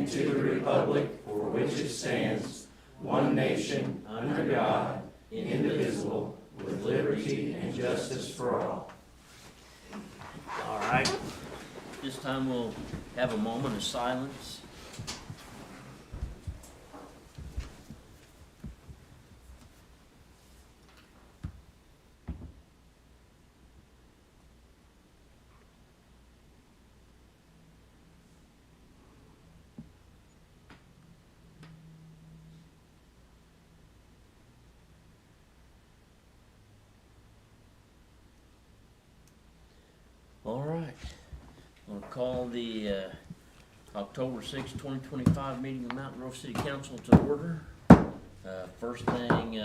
and to the republic for which it stands, one nation, under God, indivisible, with liberty and justice for all. All right. This time we'll have a moment of silence. All right. We'll call the October 6, 2025 meeting of Mountain Grove City Council to order. First thing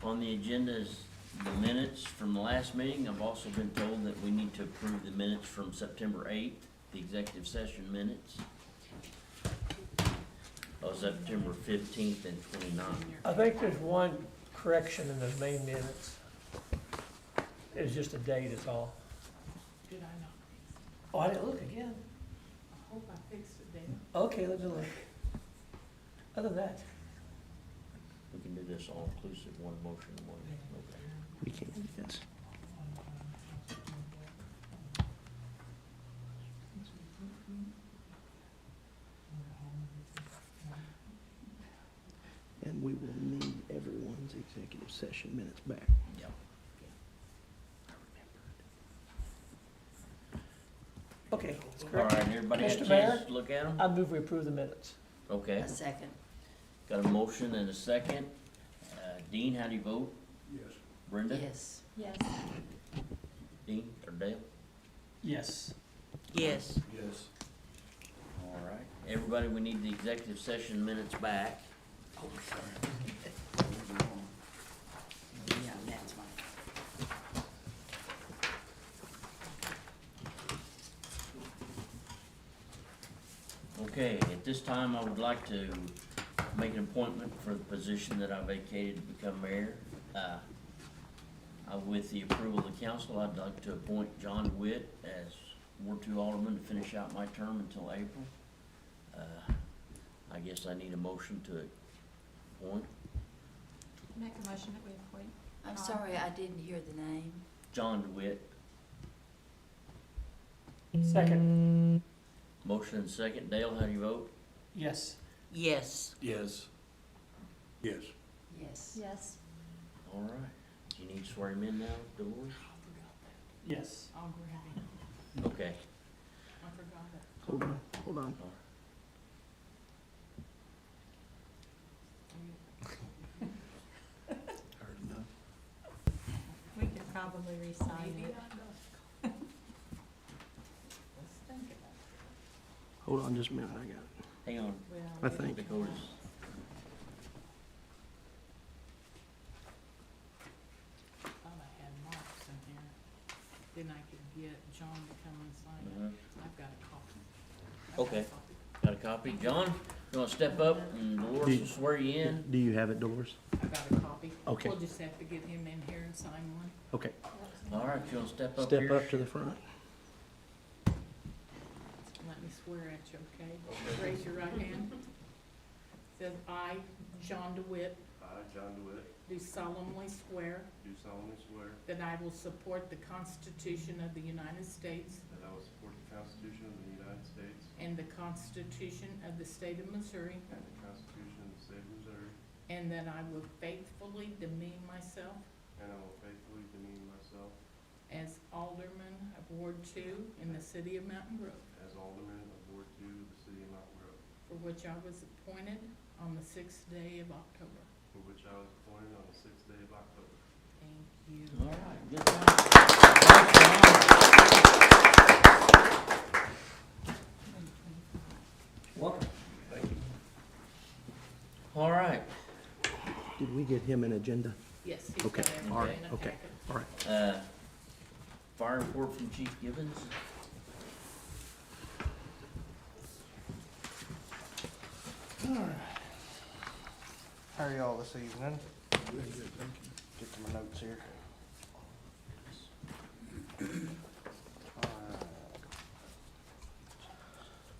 on the agenda is the minutes from the last meeting. I've also been told that we need to approve the minutes from September 8th, the executive session minutes. September 15th and 29th. I think there's one correction in the main minutes. It's just a date is all. Did I not fix it? Oh, I didn't look again. I hope I fixed it then. Okay, let me look. Other than that, We can do this all inclusive, one motion, one. Okay. We can't do this. And we will need everyone's executive session minutes back. Yep. okay, that's All correct. right, everybody had a Mr. chance Mayor? to look at them? I move we approve the minutes. Okay. A second. Got a motion and a second. Dean, how do you vote? Yes. Brenda? Yes. Yes. Dean or Dale? Yes. Yes. Yes. All right. Everybody, we need the executive session minutes back. Oh, sorry. Yeah, that's mine. Okay, at this time, I would like to make an appointment for the position that I vacated to become mayor. With the approval of the council, I'd like to appoint John DeWitt as Ward 2 Alderman to finish out my term until April. I guess I need a motion to appoint Make a motion that we appoint. I'm sorry, I didn't hear the name. John DeWitt. Second. Motion and second. Dale, how do you vote? Yes. Yes. Yes. Yes. Yes. Yes. All right. Do you need to swear him in now, Dolores? Yes. I'll grab it. Okay. I forgot it. Hold on, hold on. Heard enough. We could probably re-sign it. Let's think about it. Hold on just a minute, I got it. Hang on. I think. Dakota's. Thought I had marks in here. Then I could get John to come and sign Mhm. it. I've got a copy. Okay. Got a copy? John, you wanna step up and Dolores will swear you in? Do you have it, Dolores? I've got a copy. Okay. We'll just have to get him in here and sign one. Okay, All right, you wanna step up here? step up to the front. Let me swear at you, okay? Raise your right hand. Says, I, John DeWitt, I, John DeWitt, do solemnly swear do solemnly swear that I will support the Constitution of the United States that I will support the Constitution of the United States and the Constitution of the State of Missouri, and the Constitution of the State of Missouri, and that I will faithfully demean myself and I will faithfully demean myself as Alderman of Ward 2 in the city of Mountain Grove, as Alderman of Ward 2 of the City of Mountain Grove, for which I was appointed on the 6th day of October. for which I was appointed on the 6th day of October. Thank you. All right, good job. Welcome. Thank you. All right, Did we get him an agenda? Yes, he's Okay, got everything all right, in a okay. packet. All right. fire report from Chief Gibbons. How are y'all this evening? Get to my notes here.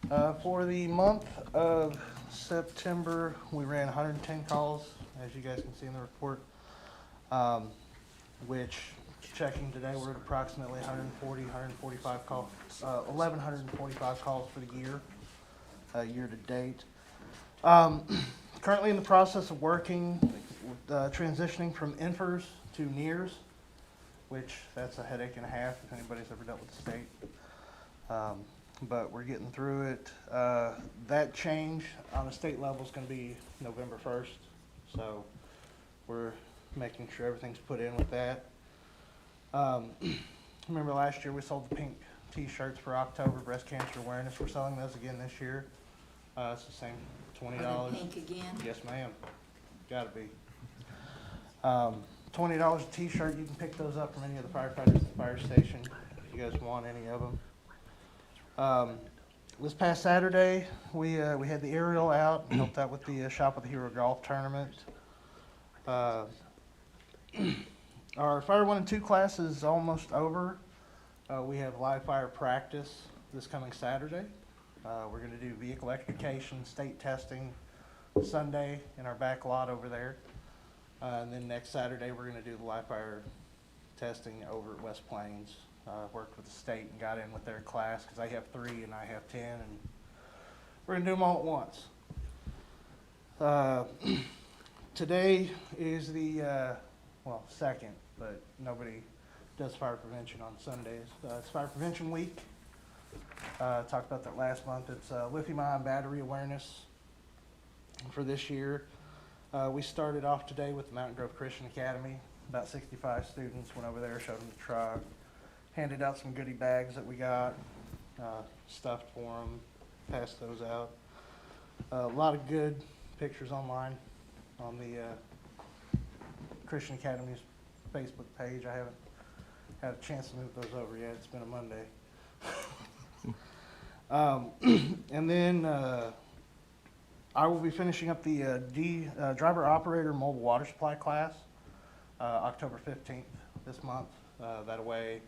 For the month of September, we ran 110 calls, as you guys can see in the report, which, checking today, we're at approximately 145 calls, 1,145 calls for the year, year to date. Currently in the process of working, transitioning from infers to NERS, which that's a headache and a half if anybody's ever dealt with the state. But we're getting through it. That change on a state level is going to be November 1st, so we're making sure everything's put in with that. Remember last year we sold the pink t-shirts for October breast cancer awareness. We're selling those again this year. It's the same, $20. Are they pink again? Yes, ma'am. Gotta be. $20 a t-shirt. You can pick those up from any of the firefighters at the fire station if you guys want any of them. This past Saturday, we had the aerial out and helped out with the Shop with the Hero golf tournament. Our Fire 1 and 2 class is almost over. We have live fire practice this coming Saturday. We're going to do vehicle extrication, state testing Sunday in our back lot over there. And then next Saturday, we're going to do the live fire testing over at West Plains. Worked with the state and got in with their class because they have 3 and I have 10, and we're going to do them all at once. Today is the, second, but nobody does fire prevention on Sundays. It's Fire Prevention Week. Talked about that last month. It's lithium-ion battery awareness for this year. We started off today with the Mountain Grove Christian Academy. About 65 students went over there, showed them the truck, handed out some goodie bags that we got, stuffed for them, passed those out. A lot of good pictures online on the Christian Academy's Facebook page. I haven't had a chance to move those over yet. It's been a Monday. And then I will be finishing up the driver operator mobile water supply class October 15th this month. That way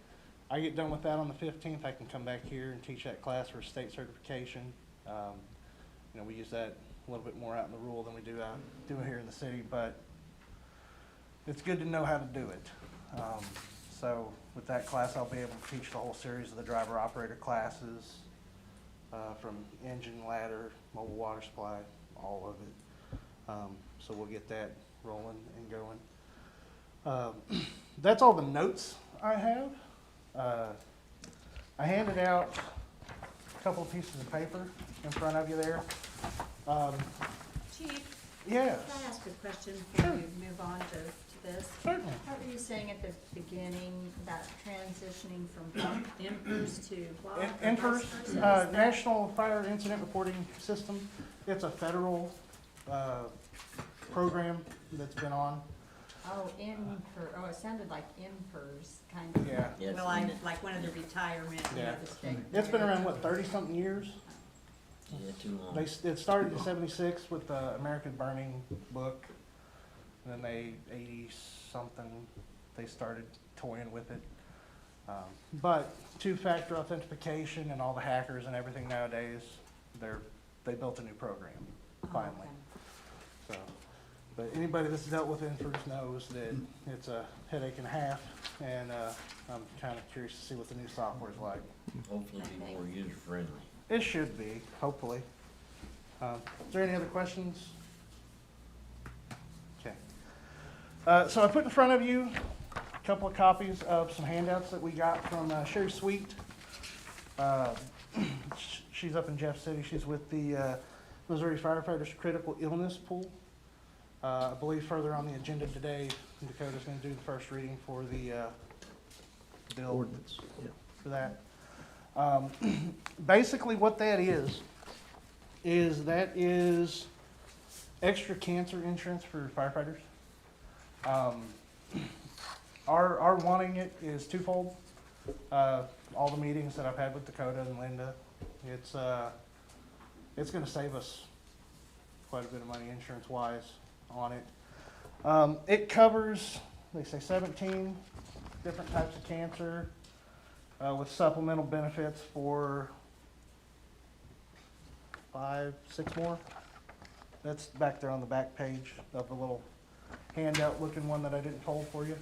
I get done with that on the 15th. I can come back here and teach that class for state certification. We use that a little bit more out in the rural than we do here in the city, but it's good to know how to do it. So with that class, I'll be able to teach the whole series of the driver operator classes, from engine, ladder, mobile water supply, all of it. So we'll get that rolling and going. That's all the notes I have. I handed out a couple of pieces of paper in front of you there. Chief, Yes, can I ask a question before we move on to this? certainly. What were you saying at the beginning about transitioning from IMPERS to what? INFRS, National Fire Incident Reporting System. It's a federal program that's been on. Oh, it sounded like IMPERS, kind of. Yeah. Yes. Well, I, like one of the retirement, Yeah. The state. It's been around, 30-something years? Yeah, too long. It started in '76 with the American Burning book. And then 80-something, they started toying with it. But two-factor authentication and all the hackers and everything nowadays, they built a new program, finally. Oh, okay. So, but anybody that's dealt with INFRS knows that it's a headache and a half, and I'm kind of curious to see what the new software is like. Hopefully be more user-friendly. It should be, hopefully. Is there any other questions? Okay. So I put in front of you a couple of copies of some handouts that we got from Sherry Sweet. She's up in Jeff City. She's with the Missouri Firefighters Critical Illness Pool. I believe further on the agenda today, Dakota's going to do the first reading for the bill Ordinance, yeah. for that. Basically what that is extra cancer insurance for firefighters. Our wanting it is twofold. All the meetings that I've had with Dakota and Linda, it's gonna save us quite a bit of money insurance-wise on it. It covers, they say 17 different types of cancer, with supplemental benefits for 5, 6 more. That's back there on the back page of the little handout looking one that I didn't fold for you.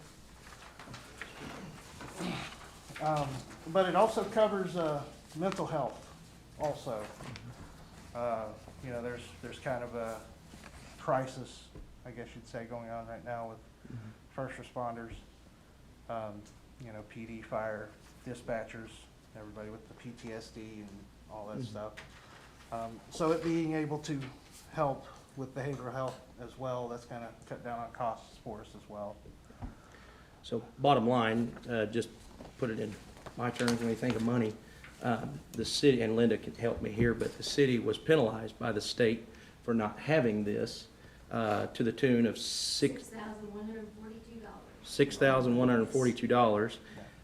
But it also covers, mental health also. You know, there's kind of a crisis, I guess you'd say, going on right now with first responders, you know, PD, fire, dispatchers, everybody with the PTSD and all that stuff. So it being able to help with behavioral health as well, that's gonna cut down on costs for us as well. So bottom line, just put it in my terms, when we think of money, the city, and Linda can help me here, but the city was penalized by the state for not having this, to the tune of $6,142.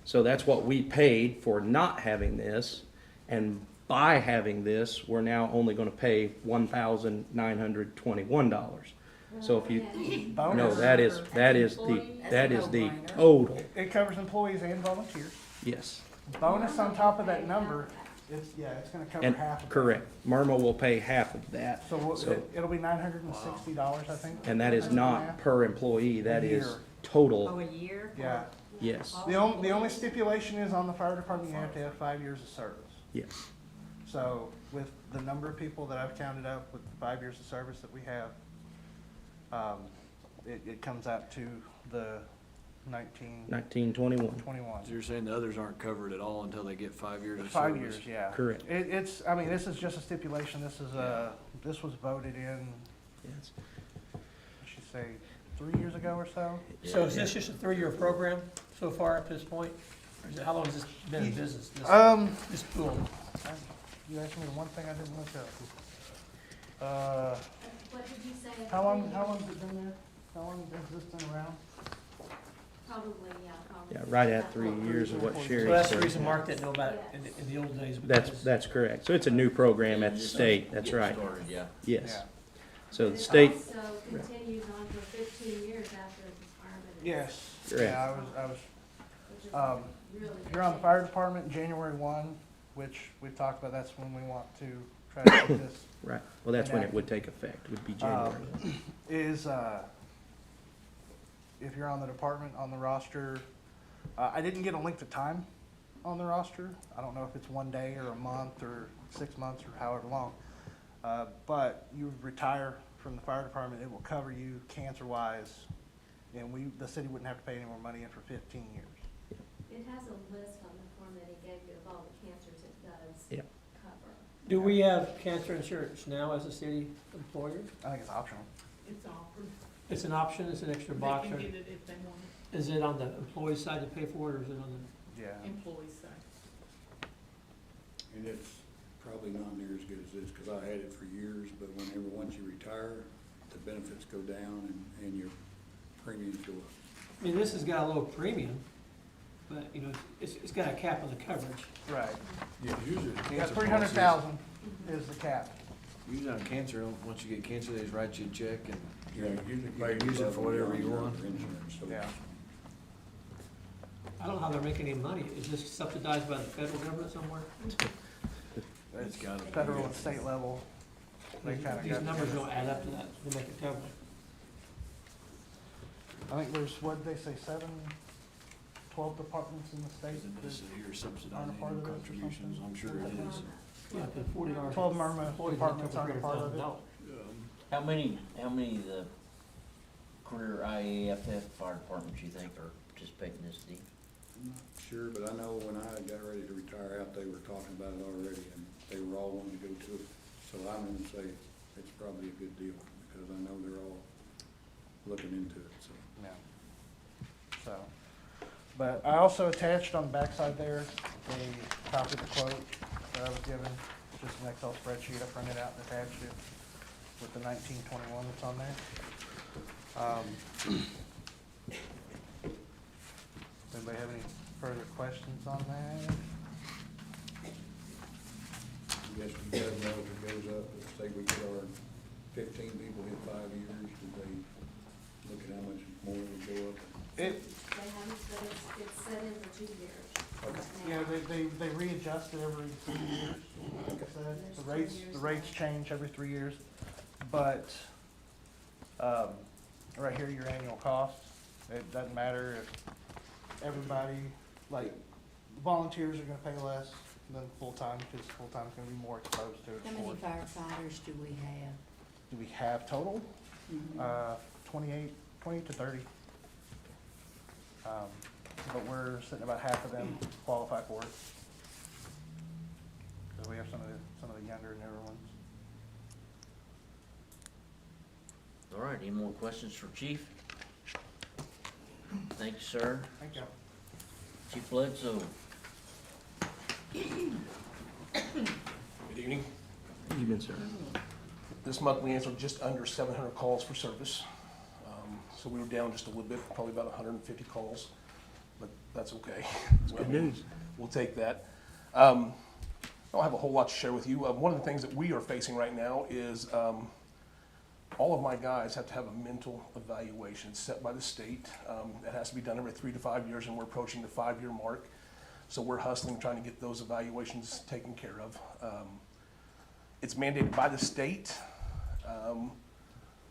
So that's what we paid for not having this, and by having this, we're now only gonna pay $1,921. So if you, no, Bonus. that is the total, It covers employees and volunteers. yes. Bonus on top of that number, it's gonna cover And, half of it. correct, Marma will pay half of that. So So- it'll be $960, I think. And that is not per employee, that is year. Oh, total, a year? Yeah. yes, The only stipulation is on the fire department, you have to have 5 years of service. yes. So with the number of people that I've counted up with the 5 years of service that we have, it comes out to the 1921. 1921, So you're saying the others aren't covered at all until they get 5 years of service? 5 years, yeah. correct, I mean, this is just a stipulation, this is, this was voted in, yes. I should say, 3 years ago or so? So is this just a 3-year program so far at this point? Or is it, how long has this been in business, this pool? You asked me the one thing I didn't look up. What did you say? How long has it been there? How long has this been around? Probably, yeah, probably. Yeah, right at 3 years of what Sherry So that's the said. reason Mark didn't know about it in the old days. because- That's correct, so it's a new program at the state, that's right, Started, yeah. yes. Yeah. So But the it state, also continues on for 15 years after retirement. Yes. Correct. Yeah, I was, Which is if really good you're on the shape. fire department, January 1, which we've talked about, that's when we want to try to get this, right, well, that's when it would take effect, would be January. is, if you're on the department, on the roster, I didn't get a length of time on the roster. I don't know if it's 1 day or a month or 6 months or however long. But you retire from the fire department, it will cover you cancer-wise, and the city wouldn't have to pay any more money in for 15 years. It has a list on the form that he gave you of all the cancers it does Yep. cover. Do we have cancer insurance now as a city employer? I think it's optional. It's offered. It's an option, it's an extra box, They or can get it if they want it, is it on the employee side to pay for it, or is it on the? Yeah. employees say. And it's probably not near as good as this, because I had it for years, but once you retire, the benefits go down and your premiums go up. I mean, this has got a low premium, but, you know, it's got a cap on the coverage. Right. Yeah, usually the Yeah, cancer 300,000 is the cap. policies- Usually on cancer, once you get cancer, they just write you a check and You know, usually You can use it for whatever you want. Insurance, so. Yeah. I don't know how they're making any money. Is this subsidized by the federal government somewhere? It's gotta be. federal and state level. They kinda These got numbers together. don't add up to that, to make it cover. I think there's, what did they say, 12 departments in the state? Isn't this here Aren't subsidizing a part of annual this or contributions? something? I'm sure it is. Yeah, but $40. 12 Marma employees departments make up aren't a part of it. $300,000. How many of the career IAFF fire departments you think are participating in this deal? I'm not sure, but I know when I got ready to retire out, they were talking about it already, and they were all wanting to go to it. So I'm gonna say it's probably a good deal, because I know they're all looking into it, so. Yeah. So, but I also attached on the backside there, a copy of the quote that I was given, just an Excel spreadsheet. I printed out and attached it with the 1921 that's on there. Anybody have any further questions on that? I guess you guys know if it goes up, if say we get our 15 people in 5 years, do they look at how much more it would go up? It, They haven't said it's set in for 2 years. Yeah, they readjust it every 3 years, like I said. The rates change every 3 years. But, right here, your annual cost, it doesn't matter if everybody, like, volunteers are gonna pay less than full-time, because full-time's gonna be more exposed to it, How of many course. firefighters do we have? Do we have total? Mhm. 20 to 30. But we're sitting about half of them qualify for it. So we have some of the younger, newer ones. All right, any more questions for Chief? Thank you, sir. Thank you. Chief Bledsoe. Good evening. Evening, sir. This month, we answered just under 700 calls for service. So we were down just a little bit, probably about 150 calls, but that's okay. Good news. We'll take that. I don't have a whole lot to share with you. One of the things that we are facing right now is all of my guys have to have a mental evaluation set by the state. It has to be done every 3 to 5 years, and we're approaching the 5-year mark. So we're hustling, trying to get those evaluations taken care of. It's mandated by the state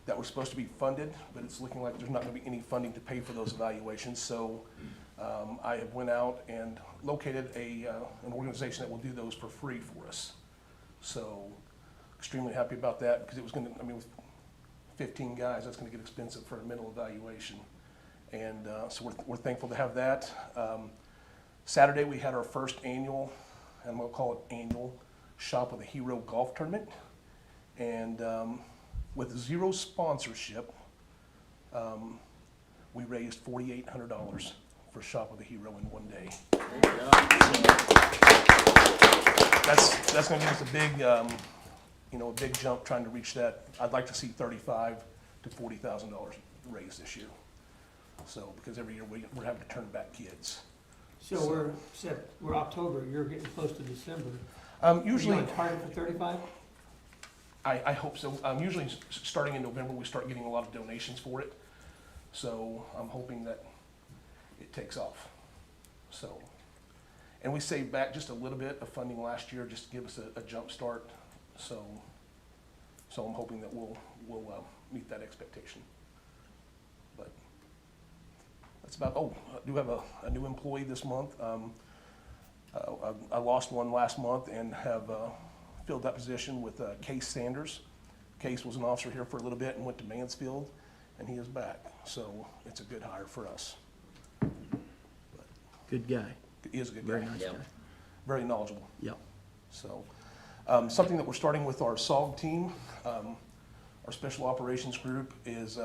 that we're supposed to be funded, but it's looking like there's not gonna be any funding to pay for those evaluations. So I have went out and located an organization that will do those for free for us. So extremely happy about that, because it was gonna, with 15 guys, that's gonna get expensive for a mental evaluation. And so we're thankful to have that. Saturday, we had our first annual, and I'm gonna call it annual, Shop of the Hero golf tournament. And with zero sponsorship, we raised $4,800 for Shop of the Hero in one day. Good job. That's gonna give us a big, a big jump trying to reach that. I'd like to see $35,000 to $40,000 raised this year. So, because every year we're having to turn back kids. So we're October, you're getting close to December. Usually, Are you on target for 35? I hope so. Usually, starting in November, we start getting a lot of donations for it. So I'm hoping that it takes off. So, and we saved back just a little bit of funding last year just to give us a jump start. So I'm hoping that we'll meet that expectation. But that's about. Oh, I do have a new employee this month. I lost one last month and have filled that position with Case Sanders. Case was an officer here for a little bit and went to Mansfield, and he is back. So it's a good hire for us. Good guy. He is a good Very guy. nice Yep. guy. Very knowledgeable. Yep. So something that we're starting with our SOG team, our Special Operations Group is,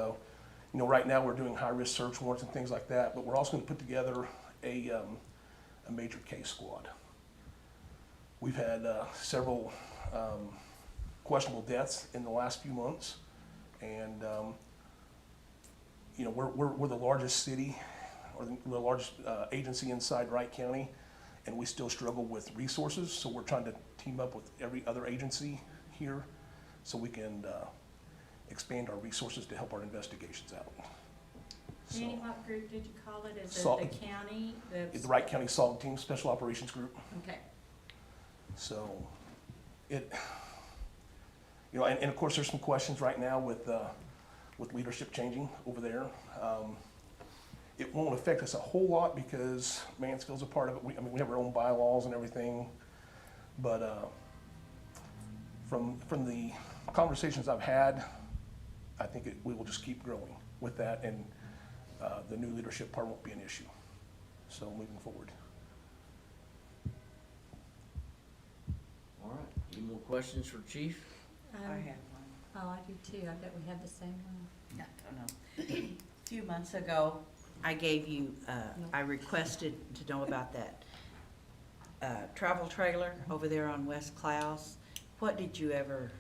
right now we're doing high-risk search warrants and things like that, but we're also going to put together a major case squad. We've had several questionable deaths in the last few months, and we're the largest city or the largest agency inside Wright County, and we still struggle with resources. So we're trying to team up with every other agency here, so we can expand our resources to help our investigations out. So, Danny, what group did you call it? Is it Salt. the county? the Wright County SOG Team, Special Operations Group. Okay. So and of course, there's some questions right now with leadership changing over there. It won't affect us a whole lot because Mansfield's a part of it. We have our own bylaws and everything, but from the conversations I've had, I think we will just keep growing with that, and the new leadership part won't be an issue. So moving forward. All right, any more questions for Chief? I have one. Oh, I do too. I bet we have the same one. No, no. A few months ago, I gave you, I requested to know about that travel trailer over there on West Clouse. What did you ever,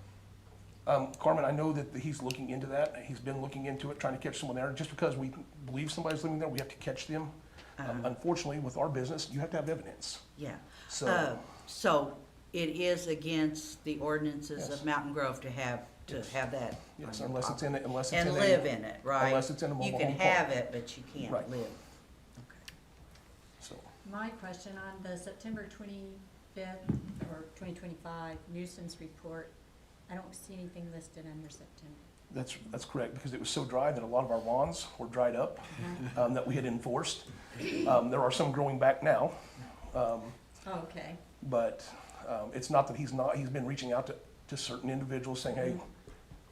Carmen, I know that he's looking into that. He's been looking into it, trying to catch someone there. Just because we believe somebody's living there, we have to catch them. Unfortunately, with our business, you have to have evidence. yeah. So, So it is against the ordinances Yes. of Mountain Grove to have that. yes, on your unless it's in property. it, unless it's in And a. live in it, right? Unless it's in a You mobile can home park. have it, but you can't Right. live. Okay. So, My question on the September 25th or 2025 nuisance report, I don't see anything listed under September. That's correct, because it was so dry that a lot of our lawns were dried up, that we had enforced. There are some growing back now, Okay, but it's not that he's been reaching out to certain individuals saying, hey,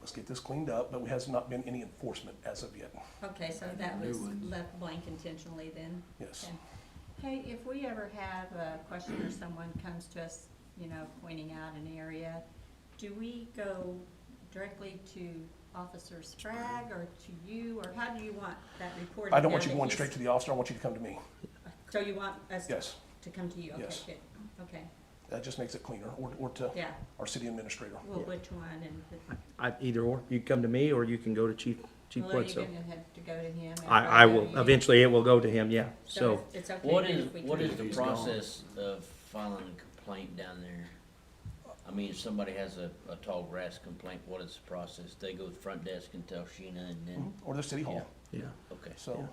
let's get this cleaned up, but there has not been any enforcement as of yet. okay, so that was left blank intentionally then? Yes. Okay. Hey, if we ever have a question or someone comes to us, you know, pointing out an area, do we go directly to Officer Sprague or to you, or how do you want that reported? I don't want now you that going he's- straight to the officer, I want you to come to me. So you want us Yes, to come to you? Okay, Yes. good. Okay, that just makes it cleaner, or to yeah, our city administrator. well, which one and, Either or, you can come to me or you can go to Chief well, are you Bledsoe. gonna have to go to him? and I go will, to you? eventually it will go to him, yeah, so. It's okay. What then is, if we what can- is the He's gone. process of filing a complaint down there? I mean, if somebody has a tall grass complaint, what is the process? They go to the front desk and tell Sheena and then, Or the city hall, Yeah, okay. so.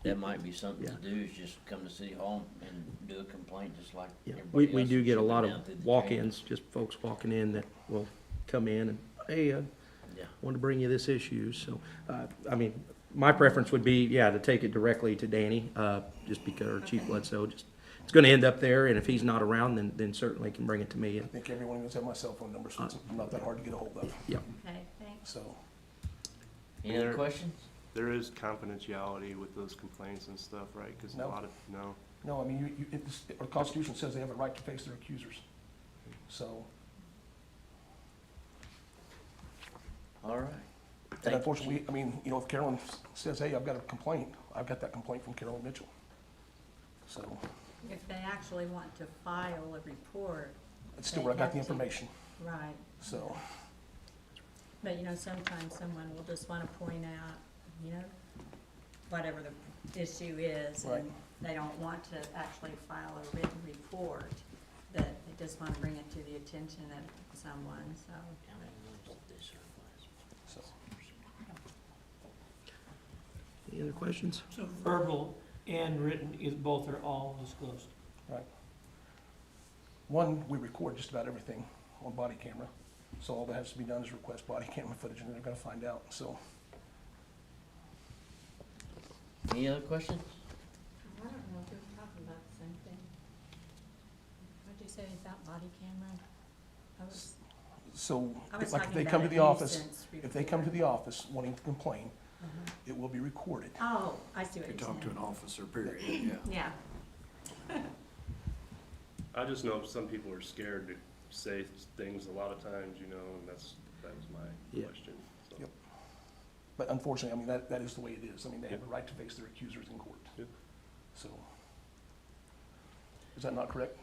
That might be something to Yeah. do, is just come to City Hall and do a complaint, just like yeah, everybody we else do get a shipping lot down of through the chain. walk-ins, just folks walking in that will come in and, hey, Yeah. wanted to bring you this issue, so, I mean, my preference would be, yeah, to take it directly to Danny, just because, or Chief Okay. Bledsoe, just, it's gonna end up there, and if he's not around, then certainly can bring it to me, I and, think everyone knows have my cell phone number, so it's not that hard to get a hold of, yeah. Okay, thanks. so. Any other questions? There is confidentiality with those complaints and stuff, right? Because a No. lot of, no. No, I mean, our Constitution says they have a right to face their accusers, so. All right. And Thank you, unfortunately, I mean, you know, if Carolyn says, hey, I've got a complaint, I've got that complaint from Carolyn Mitchell. So, If they actually want to file a report, it's still where I got the They have to. information, right, so. but you know, sometimes someone will just wanna point out, you know, whatever the issue is, Right. and they don't want to actually file a written report, that they just wanna bring it to the attention of someone, so. So, Any other questions? So verbal and written, is both are all disclosed. right. One, we record just about everything on body camera, so all that has to be done is request body camera footage, and they're gonna find out, so. Any other questions? I don't know if we're talking about the same thing. What'd you say about body camera? I was So, I was like, if talking they come about to a the office, nuisance if they come to report. the office wanting to complain, Uh-huh. it will be recorded. Oh, I see what You you're talk to saying. an officer, period, yeah. Yeah, I just know some people are scared to say things a lot of times, you know, and that was my Yeah. question, so. Yep. But unfortunately, I mean, that is the way it is. I mean, they have a right to face their accusers in court. Yep. So, is that not correct?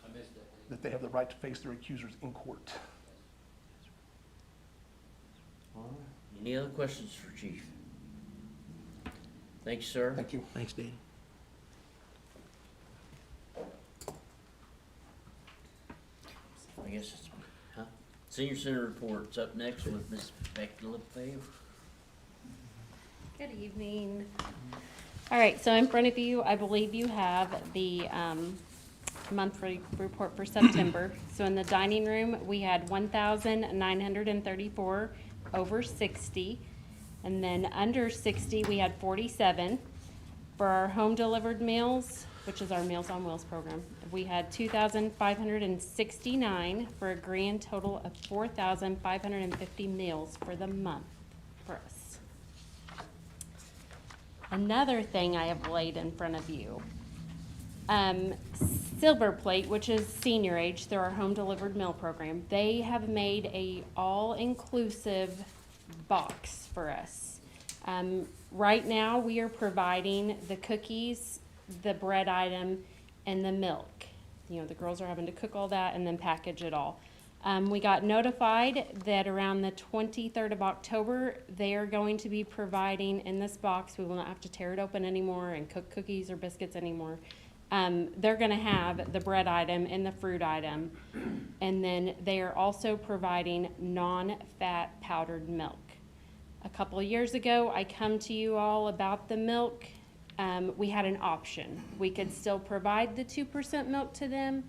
I missed that. That they have the right to face their accusers in court? All right. Any other questions for Chief? Thank you, sir. Thank you. Thanks, Danny. I guess it's, Senior Center reports up next with Ms. Becky LaFave. Good evening. All right, so in front of you, I believe you have the monthly report for September. So in the dining room, we had 1,934 over 60. And then under 60, we had 47. For our home delivered meals, which is our Meals on Wheels program, we had 2,569 for a grand total of 4,550 meals for the month for us. Another thing I have laid in front of you, Silver Plate, which is senior age through our home delivered meal program, they have made a all-inclusive box for us. Right now, we are providing the cookies, the bread item, and the milk. You know, the girls are having to cook all that and then package it all. We got notified that around the 23rd of October, they are going to be providing in this box, we will not have to tear it open anymore and cook cookies or biscuits anymore. They're gonna have the bread item and the fruit item. And then they are also providing non-fat powdered milk. A couple of years ago, I come to you all about the milk, we had an option. We could still provide the 2% milk to them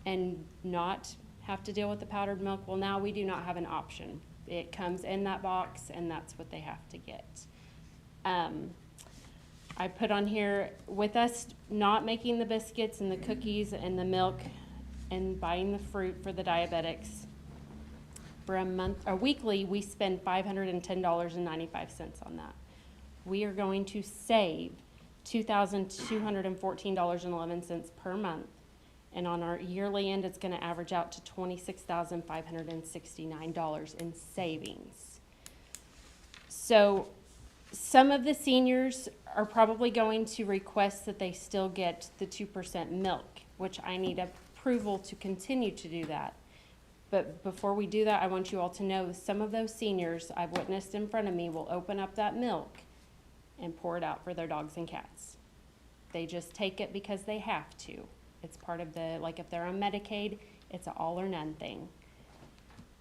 and not have to deal with the powdered milk. Well, now we do not have an option. It comes in that box, and that's what they have to get. I put on here, with us not making the biscuits and the cookies and the milk and buying the fruit for the diabetics, for a month, or weekly, we spend $510.95 on that. We are going to save $2,214.11 per month. And on our yearly end, it's gonna average out to $26,569 in savings. So some of the seniors are probably going to request that they still get the 2% milk, which I need approval to continue to do that. But before we do that, I want you all to know some of those seniors I've witnessed in front of me will open up that milk and pour it out for their dogs and cats. They just take it because they have to. It's part of the, like if they're on Medicaid, it's an all or none thing.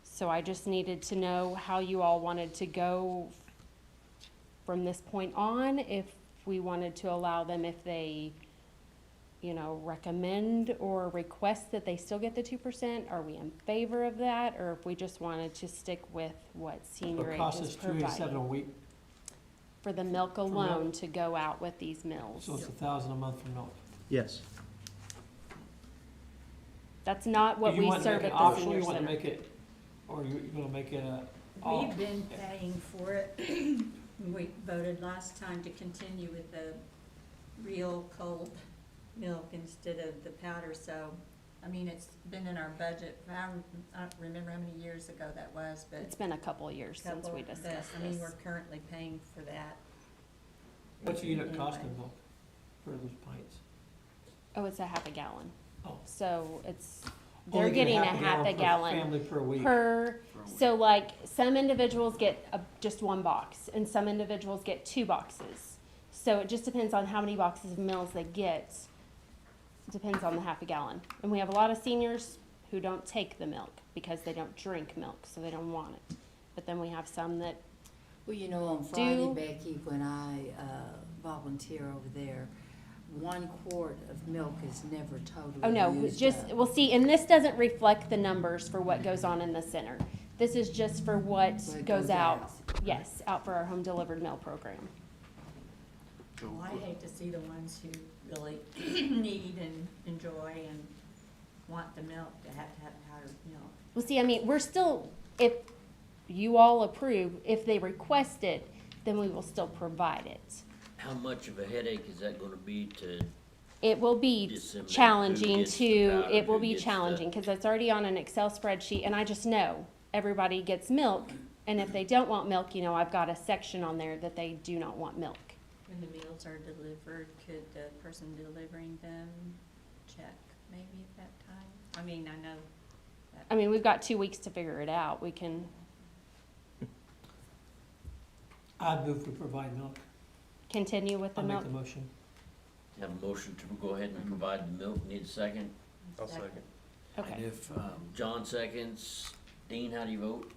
So I just needed to know how you all wanted to go from this point on, if we wanted to allow them, if they, you know, recommend or request that they still get the 2%, are we in favor of that? Or if we just wanted to stick with what Senior Age is providing. It costs us $287 a week, For the milk alone to go out with these meals. so it's $1,000 a month for milk. Yes. That's not what Do you we want to serve make at it the optional, senior you want to center. make it, or you're gonna make it a? all- We've been paying for it. We voted last time to continue with the real cold milk instead of the powder, so, I mean, it's been in our budget. I don't remember how many years ago that was, but. It's been a couple of years since we but, discussed I mean, this. we're currently paying for that. What's your unit cost Anyway. of milk for those pints? Oh, it's a half a gallon. Oh. So it's, Oh, they're they get getting a half a per gallon Family per week. so like, some individuals get just one box, and some individuals get 2 boxes. So it just depends on how many boxes of meals they get. Depends on the half a gallon. And we have a lot of seniors who don't take the milk because they don't drink milk, so they don't want it. But then we have some that, Well, you know, on Friday, Becky, when I volunteer over there, 1 quart of milk is never totally oh no, used just, up. well, see, and this doesn't reflect the numbers for what goes on in the center. This is just for what What goes out, yes, out for our home delivered meal program. Well, I hate to see the ones who really need and enjoy and want the milk to have powdered milk. Well, see, I mean, we're still, if you all approve, if they request it, then we will still provide it. How much of a headache is that gonna be to, It will be Disseminate who challenging gets the to, powder, it will who be gets the- challenging, because it's already on an Excel spreadsheet, and I just know everybody gets milk, and if they don't want milk, you know, I've got a section on there that they do not want milk. When the meals are delivered, could the person delivering them check maybe at that time? I mean, I know that. I mean, we've got 2 weeks to figure it out, we can, I'd move to provide milk. continue with the I'll make milk. the motion. have a motion to go ahead and provide the milk, need a second? I'll second. Okay. And if, John seconds, Dean, how do you vote?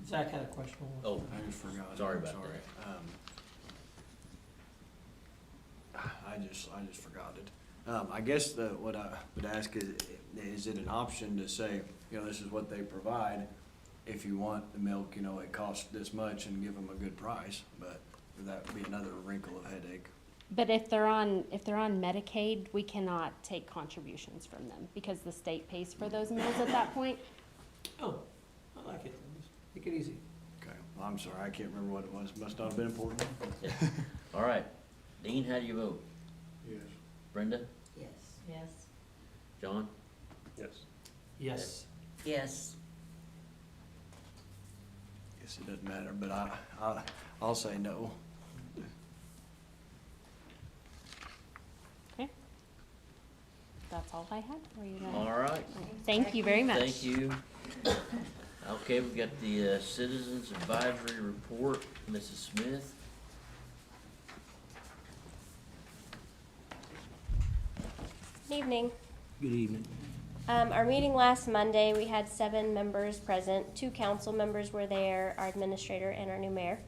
Zach had a question. Oh, I just forgot. Sorry I'm about sorry. I just forgot it. I guess what I would ask is it an option to say, you know, this is what they provide? If you want the milk, you know, it costs this much, and give them a good price, but that would be another wrinkle of headache. But if they're on Medicaid, we cannot take contributions from them, because the state pays for those meals at that point. Oh, I like it. Make it easy. Okay, well, I'm sorry, I can't remember what it was, must not have been important. all right. Dean, how do you vote? Yes. Brenda? Yes. Yes. John? Yes. Yes. Yes. Guess it doesn't matter, but I'll say no. Okay. That's all I had for you guys. All right, Thank you very much. thank you. Okay, we've got the Citizens Advisory Report, Mrs. Smith. Good evening. Good evening. Our meeting last Monday, we had 7 members present. 2 council members were there, our administrator and our new mayor.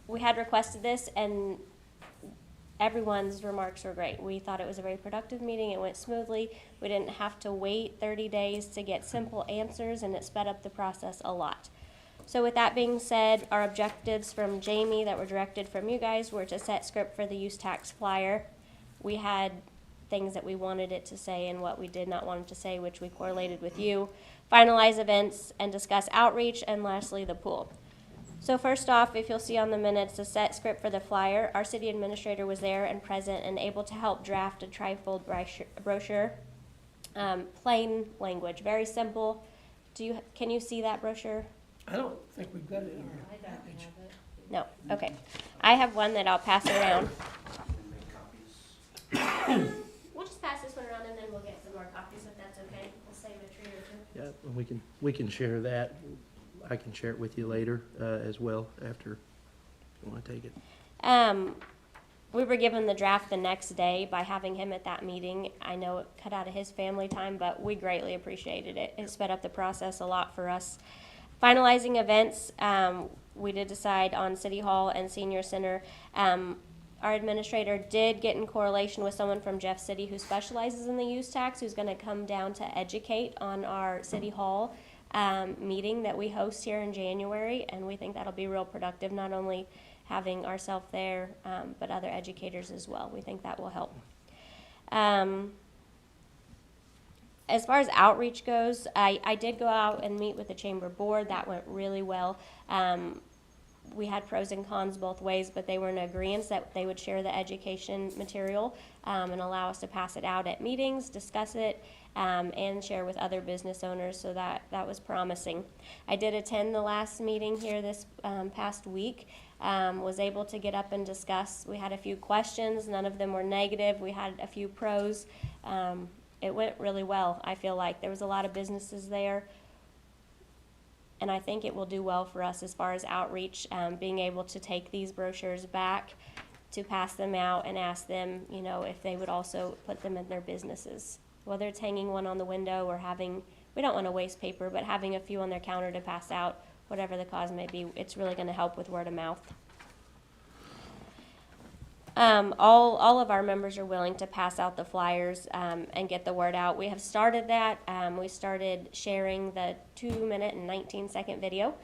we had requested this, and everyone's remarks were great. We thought it was a very productive meeting. It went smoothly. We didn't have to wait 30 days to get simple answers, and it sped up the process a lot. So with that being said, our objectives from Jamie that were directed from you guys were to set script for the use tax flyer. We had things that we wanted it to say and what we did not want it to say, which we correlated with you. Finalize events and discuss outreach, and lastly, the pool. So first off, if you'll see on the minutes, the set script for the flyer, our city administrator was there and present and able to help draft a trifold brochure. Plain language, very simple. Can you see that brochure? I don't think we've got it in here. I don't have it. No, okay. I have one that I'll pass around. We'll just pass this one around and then we'll get some more copies if that's okay. We'll save a tree or two. Yeah, and we can share that. I can share it with you later, as well, after you wanna take it. We were given the draft the next day by having him at that meeting. I know it cut out of his family time, but we greatly appreciated it. It sped up the process a lot for us. Finalizing events, we did decide on City Hall and Senior Center. Our administrator did get in correlation with someone from Jeff City who specializes in the use tax, who's going to come down to educate on our City Hall meeting that we host here in January, and we think that'll be real productive, not only having ourselves there, but other educators as well. We think that will help. As far as outreach goes, I did go out and meet with the chamber board. That went really well. We had pros and cons both ways, but they were in agreement that they would share the education material and allow us to pass it out at meetings, discuss it, and share with other business owners, so that was promising. I did attend the last meeting here this past week, was able to get up and discuss. We had a few questions. None of them were negative. We had a few pros. It went really well. I feel like there was a lot of businesses there, and I think it will do well for us as far as outreach, being able to take these brochures back to pass them out and ask them, you know, if they would also put them in their businesses, whether it's hanging one on the window or having, we don't want to waste paper, but having a few on their counter to pass out, whatever the cause may be. It's really going to help with word of mouth. All of our members are willing to pass out the flyers and get the word out. We have started that. We started sharing the 2-minute and 19-second video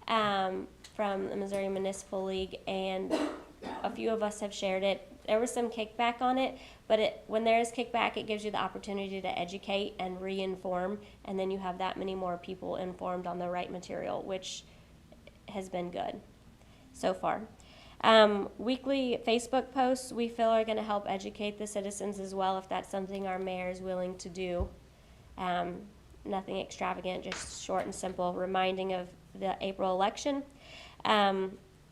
from the Missouri Municipal League, and a few of us have shared it. There was some kickback on it, but when there is kickback, it gives you the opportunity to educate and re-inform, and then you have that many more people informed on the right material, which has been good so far. Weekly Facebook posts we feel are going to help educate the citizens as well, if that's something our mayor is willing to do. Nothing extravagant, just short and simple, reminding of the April election.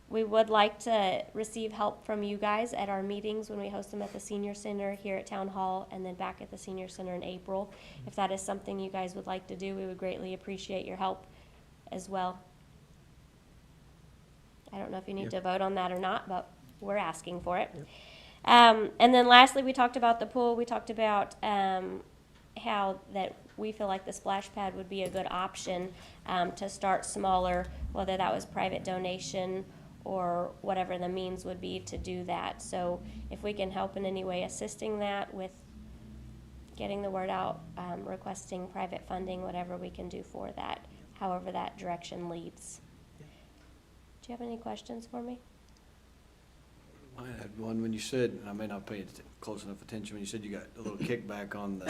We would like to receive help from you guys at our meetings when we host them at the Senior Center here at Town Hall, and then back at the Senior Center in April. If that is something you guys would like to do, we would greatly appreciate your help as well. I don't know if you need to vote on that or not, but we're asking for it. And then lastly, we talked about the pool. We talked about how that we feel like the splash pad would be a good option to start smaller, whether that was private donation or whatever the means would be to do that. So if we can help in any way assisting that with getting the word out, requesting private funding, whatever we can do for that, however that direction leads. Do you have any questions for me? I had one when you said, and I may not pay close enough attention, when you said you got a little kickback on the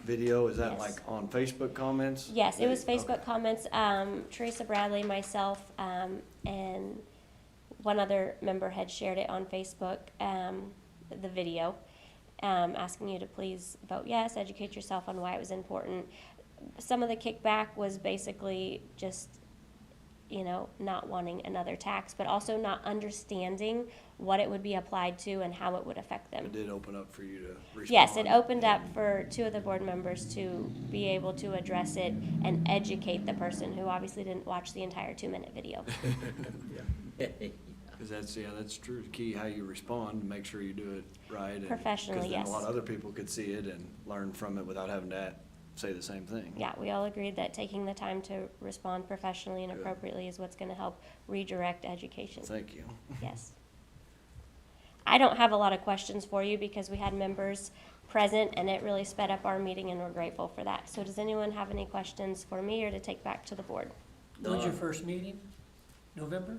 video, is that Yes. like on Facebook comments? Yes, it was Okay. Facebook comments. Teresa Bradley, myself, and one other member had shared it on Facebook, the video, asking you to please vote yes, educate yourself on why it was important. Some of the kickback was basically just, you know, not wanting another tax, but also not understanding what it would be applied to and how it would affect them. It did open up for you to respond. Yes, it opened up for 2 of the board members to be able to address it and educate the person who obviously didn't watch the entire 2-minute video. Because that's true. Key how you respond, make sure you do it right. Professionally, Because then yes. a lot of other people could see it and learn from it without having to say the same thing. Yeah, we all agreed that taking the time to respond professionally and appropriately is what's gonna help redirect education. Thank you. Yes. I don't have a lot of questions for you because we had members present and it really sped up our meeting and we're grateful for that. So does anyone have any questions for me or to take back to the board? When's your first meeting? November?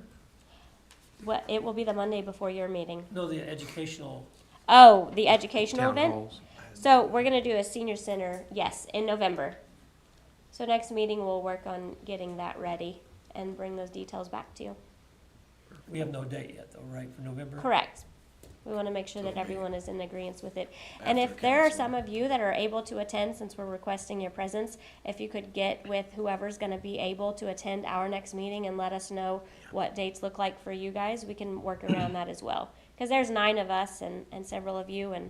What, it will be the Monday before your meeting. No, the educational. Oh, the educational Town event? halls. So we're gonna do a senior center, yes, in November. So next meeting, we'll work on getting that ready and bring those details back to you. We have no date yet, though, right, for November? Correct. We wanna make sure that everyone is in agreement with it. And After if there are council. some of you that are able to attend, since we're requesting your presence, if you could get with whoever's gonna be able to attend our next meeting and let us know what dates look like for you guys, we can work around that as well. Cause there's 9 of us and several of you, and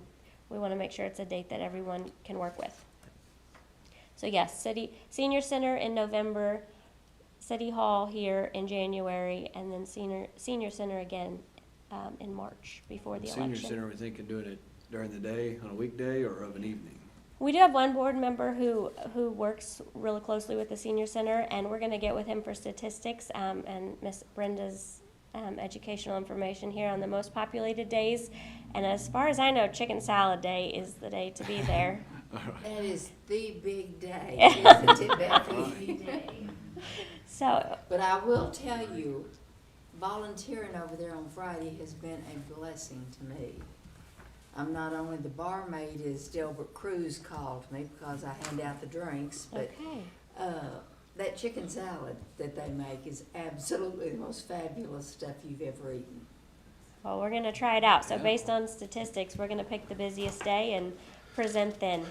we wanna make sure it's a date that everyone can work with. So yes, Senior Center in November, City Hall here in January, and then Senior Center again in March before the Senior election. center, we thinking doing it during the day, on a weekday, or of an evening? We do have one board member who works really closely with the Senior Center, and we're gonna get with him for statistics, and Miss Brenda's educational information here on the most populated days. And as far as I know, Chicken Salad Day is the day to be there. That is the big day, isn't it, Becky? So, But I will tell you, volunteering over there on Friday has been a blessing to me. I'm not only the barmaid, as Delbert Cruz called me, because I hand out the drinks, but okay. that chicken salad that they make is absolutely the most fabulous stuff you've ever eaten. Well, we're gonna try it out. So based on statistics, we're gonna pick the busiest day and present then.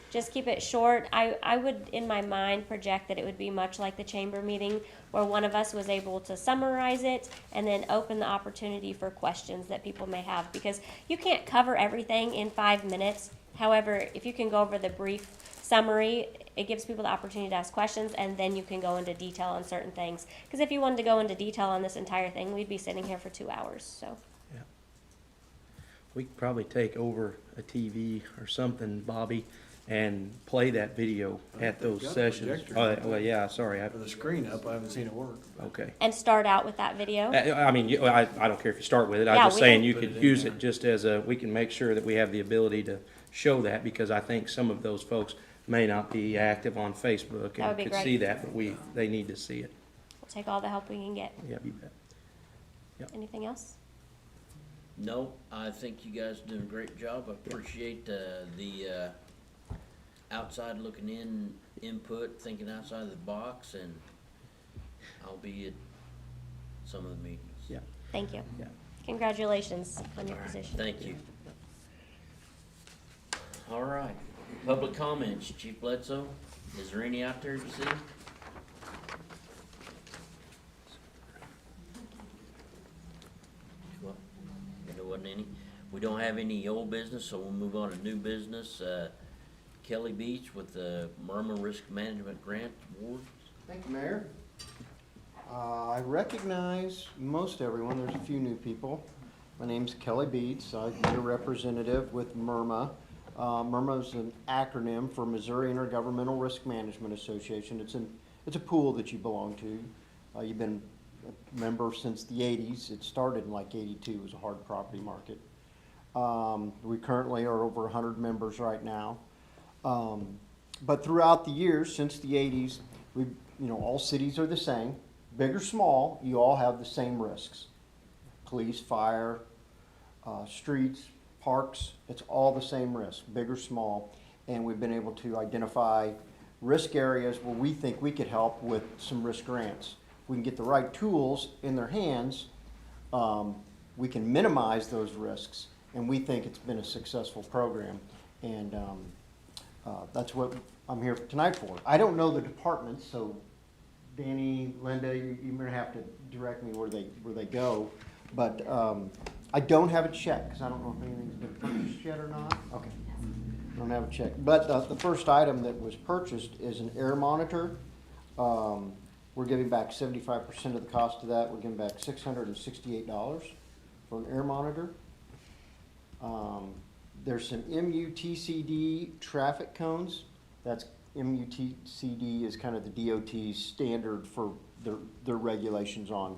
Just keep it short. I would, in my mind, project that it would be much like the chamber meeting, where one of us was able to summarize it and then open the opportunity for questions that people may have. Because you can't cover everything in 5 minutes. However, if you can go over the brief summary, it gives people the opportunity to ask questions, and then you can go into detail on certain things. Because if you wanted to go into detail on this entire thing, we'd be sitting here for 2 hours, so. Yeah. We could probably take over a TV or something, Bobby, and play that video at those Got a sessions. projector. Oh, well, yeah, sorry, For the screen up, I haven't seen it work. okay. And start out with that video. I mean, I don't care if you start with it, Yeah, I'm just we saying can- you Put could it in use there. it just as we can make sure that we have the ability to show that, because I think some of those folks may not be active on Facebook That would and be could great. see that, but they need to see it. We'll take all the help we can get. Yeah, you bet. Anything else? No, I think you guys are doing a great job. I appreciate the outside looking in input, thinking outside of the box, and I'll be at some of the meetings. Yeah. Thank you. Yeah. Congratulations on your position. Thank you. All right, public comments, Chief Bledsoe, is there any out there you see? What? There wasn't any? We don't have any old business, so we'll move on to new business. Kelly Beach with the Murmur Risk Management Grant Award. Thank you, Mayor. I recognize most everyone. There's a few new people. My name's Kelly Beats. I'm your representative with MIRMA. MIRMA is an acronym for Missouri Intergovernmental Risk Management Association. It's a pool that you belong to. You've been a member since the 80s. It started in like 82. It was a hard property market. We currently are over 100 members right now. But throughout the years, since the 80s, all cities are the same. Big or small, you all have the same risks. Police, fire, streets, parks, it's all the same risk, big or small. And we've been able to identify risk areas where we think we could help with some risk grants. If we can get the right tools in their hands, we can minimize those risks. And we think it's been a successful program. And that's what I'm here tonight for. I don't know the departments, so Danny, Linda, you're gonna have to direct me where they go. But I don't have a check, because I don't know if anything's been purchased yet or not. Okay, I don't have a check. But the first item that was purchased is an air monitor. We're giving back 75% of the cost of that. We're giving back $668 for an air monitor. There's some MUTCD traffic cones. MUTCD is kind of the DOT's standard for their regulations on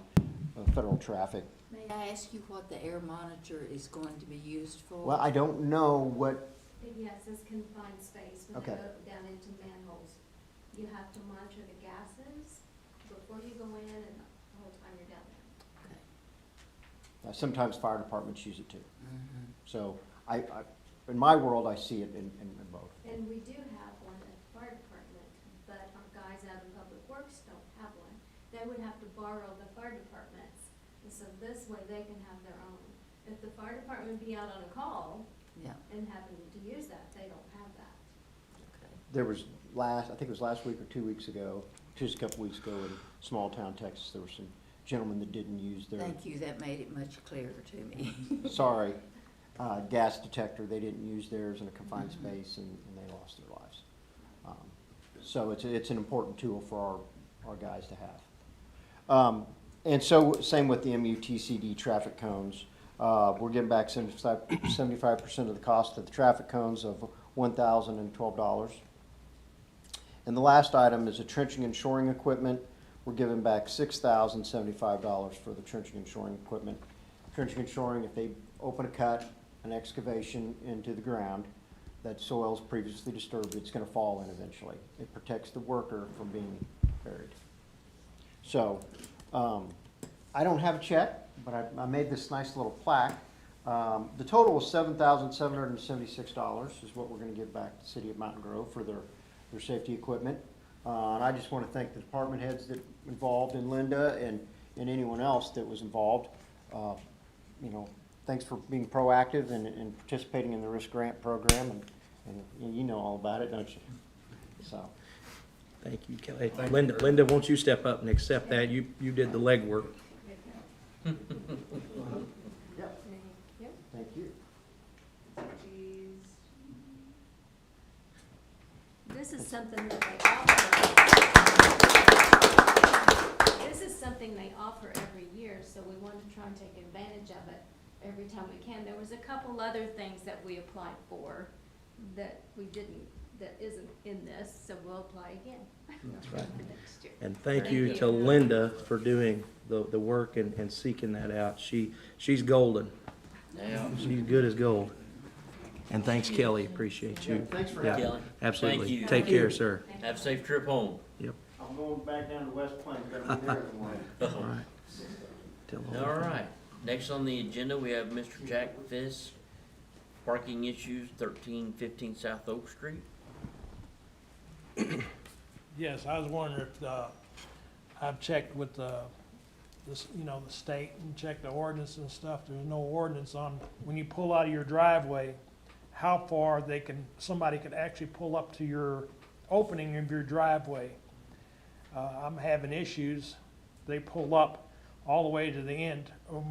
federal traffic. May I ask you what the air monitor is going to be used for? Well, I don't know what, Yes, it's confined space when they Okay. go down into manholes. You have to monitor the gases before you go in and the whole time you're down there. sometimes fire departments use it too. Mhm. So in my world, I see it in both. And we do have one at the fire department, but our guys out in public works don't have one. They would have to borrow the fire departments, and so this way they can have their own. If the fire department be out on a call Yeah, and happen to use that, they don't have that. okay. There was I think it was last week or 2 weeks ago, just a couple weeks ago in small town Texas, there were some gentlemen that didn't use their, Thank you, that made it much clearer to me. sorry, gas detector. They didn't use theirs in a confined space and they lost their lives. So it's an important tool for our guys to have. And so same with the MUTCD traffic cones. We're getting back 75% of the cost of the traffic cones of $1,012. And the last item is a trenching and shoring equipment. We're giving back $6,075 for the trenching and shoring equipment. Trenching and shoring, if they open a cut, an excavation into the ground, that soil's previously disturbed, it's gonna fall in eventually. It protects the worker from being buried. So, I don't have a check, but I made this nice little plaque. The total was $7,776 is what we're gonna give back to the city of Mountain Grove for their safety equipment. And I just wanna thank the department heads that involved in Linda and anyone else that was involved. Thanks for being proactive and participating in the risk grant program, and you know all about it, don't you? So, Thank you, Kelly. Linda, won't you step up and accept that? You did the legwork. thank you. This is something that they offer. This is something they offer every year, so we want to try and take advantage of it every time we can. There was a couple other things that we applied for that we didn't, that isn't in this, so we'll apply again. That's right. For next year. And thank you to Linda for doing the work and seeking that out. She's golden. Yeah. She's good as gold. And thanks, Kelly. Appreciate you. Thanks for Yeah, having me. Kelly. absolutely. Thank you. Take care, sir. Have a safe trip home. Yep. I'm going back down to West Plains, gotta be there tomorrow. All right. Tell them. All right, next on the agenda, we have Mr. Jack Fisk, parking issues, 1315 South Oak Street. Yes, I was wondering if, I've checked with the state and checked the ordinance and stuff. There's no ordinance on, when you pull out of your driveway, how far somebody could actually pull up to your opening of your driveway. I'm having issues. They pull up all the way to the end of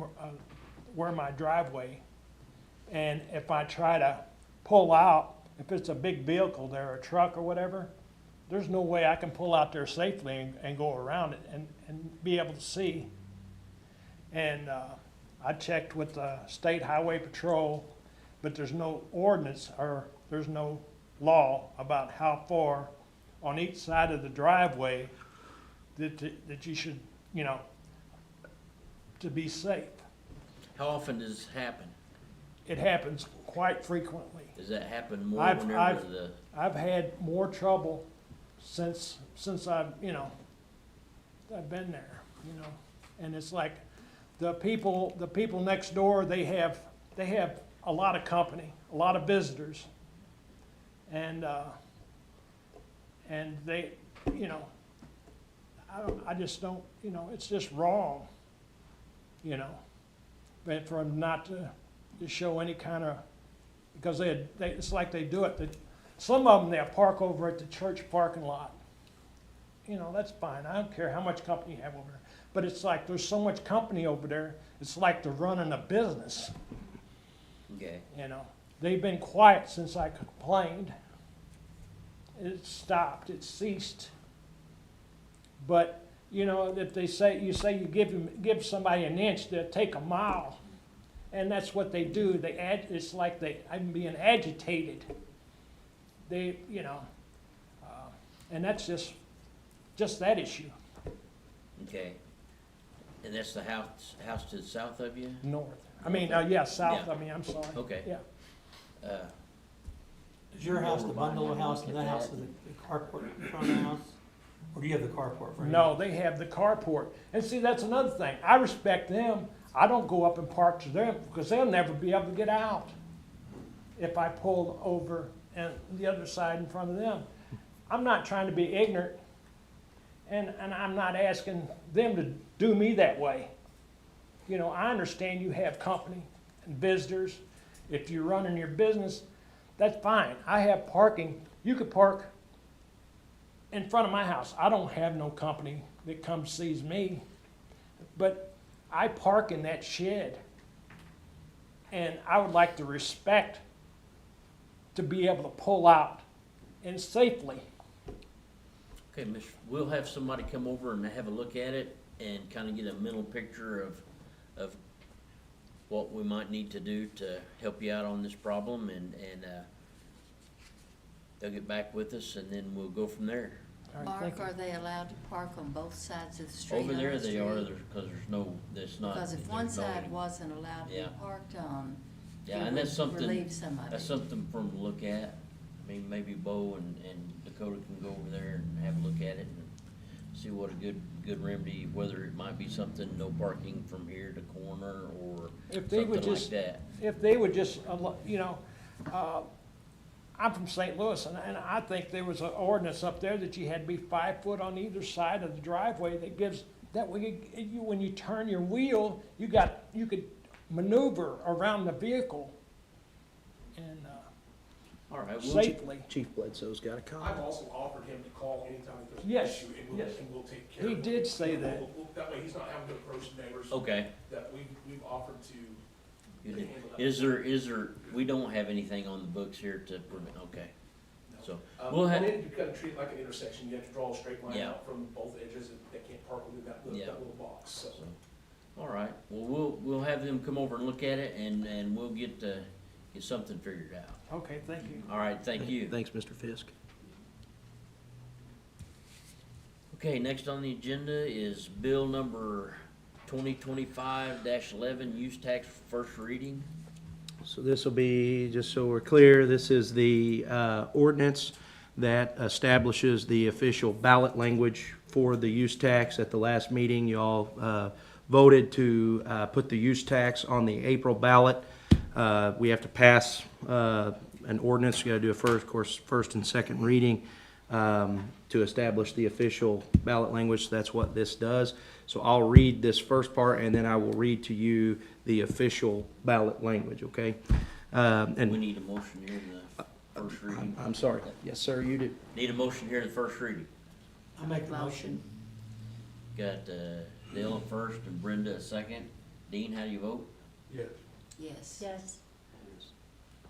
where my driveway. And if I try to pull out, if it's a big vehicle there, a truck or whatever, there's no way I can pull out there safely and go around it and be able to see. And I checked with the State Highway Patrol, but there's no ordinance or there's no law about how far on each side of the driveway that you should, to be safe. How often does this happen? It happens quite frequently. Does that happen more I've whenever I've had more trouble since I've been there, and it's like the people next door, they have a lot of company, a lot of visitors, and they, I just don't, it's just wrong, but for them not to show any kind of, because it's like they do it. Some of them, they'll park over at the church parking lot. That's fine. I don't care how much company you have over there. But it's like there's so much company over there, it's like they're running a business. Okay. They've been quiet since I complained. It stopped, it ceased. But, if you give somebody an inch, they'll take a mile. And that's what they do. I'm being agitated. And that's just that issue, Okay. And that's the house to the south of you? north. I mean, yeah, south, Yeah. I mean, I'm sorry. Okay. Yeah. Is your house the bungalow house and that house is the carport in front of the house? Or do you have the carport for you? No, they have the carport. And see, that's another thing. I respect them. I don't go up and park to them because they'll never be able to get out if I pull over and the other side in front of them. I'm not trying to be ignorant, and I'm not asking them to do me that way. You know, I understand you have company and visitors. If you're running your business, that's fine. I have parking. You could park in front of my house. I don't have no company that comes sees me, but I park in that shed. And I would like the respect to be able to pull out and safely. Okay, we'll have somebody come over and have a look at it and kind of get a mental picture of what we might need to do to help you out on this problem, and they'll get back with us, and then we'll go from there. All right, Mark, thank you. are they allowed to park on both sides of the street? Over on there the they are, street? because there's no, that's not. Because if there's one no- side wasn't allowed to be Yeah. parked on, Yeah, it and that's would something, relieve some of that's it. something for them to look at. I mean, maybe Bo and Dakota can go over there and have a look at it and see what a good remedy, whether it might be something, no parking from here to corner, or If they would something like just, that. if they would just, you know, I'm from St. Louis, and I think there was an ordinance up there that you had to be 5 foot on either side of the driveway that gives, that way, when you turn your wheel, you could maneuver around the vehicle and All right, safely. Chief Bledsoe's got a I've comment. also offered him to call anytime that there's an Yes, issue, yes. and we'll take care of He it. did say that. That way he's not having to approach the neighbors. Okay. That we've offered to handle that. Is there, we don't have anything on the books here to prevent, okay. So, we'll And have, then you kind of treat it like an intersection, you have to draw a straight line Yeah. out from both edges, and they can't park within that Yeah. little box, so. all right, well, we'll have them come over and look at it, and we'll get something figured out. Okay, thank you. All right, thank you. Thanks, Mr. Fisk. Okay, next on the agenda is bill number 2025-11, use tax first reading. So this will be, just so we're clear, this is the ordinance that establishes the official ballot language for the use tax. At the last meeting, you all voted to put the use tax on the April ballot. We have to pass an ordinance, you gotta do a first and second reading to establish the official ballot language. That's what this does. So I'll read this first part, and then I will read to you the official ballot language, okay? We And need a motion here in the first reading. I'm sorry. Yes, sir, you do. Need a motion here in the first reading. I make the motion. Got Dale first and Brenda a second. Dean, how do you vote? Yes. Yes. Yes.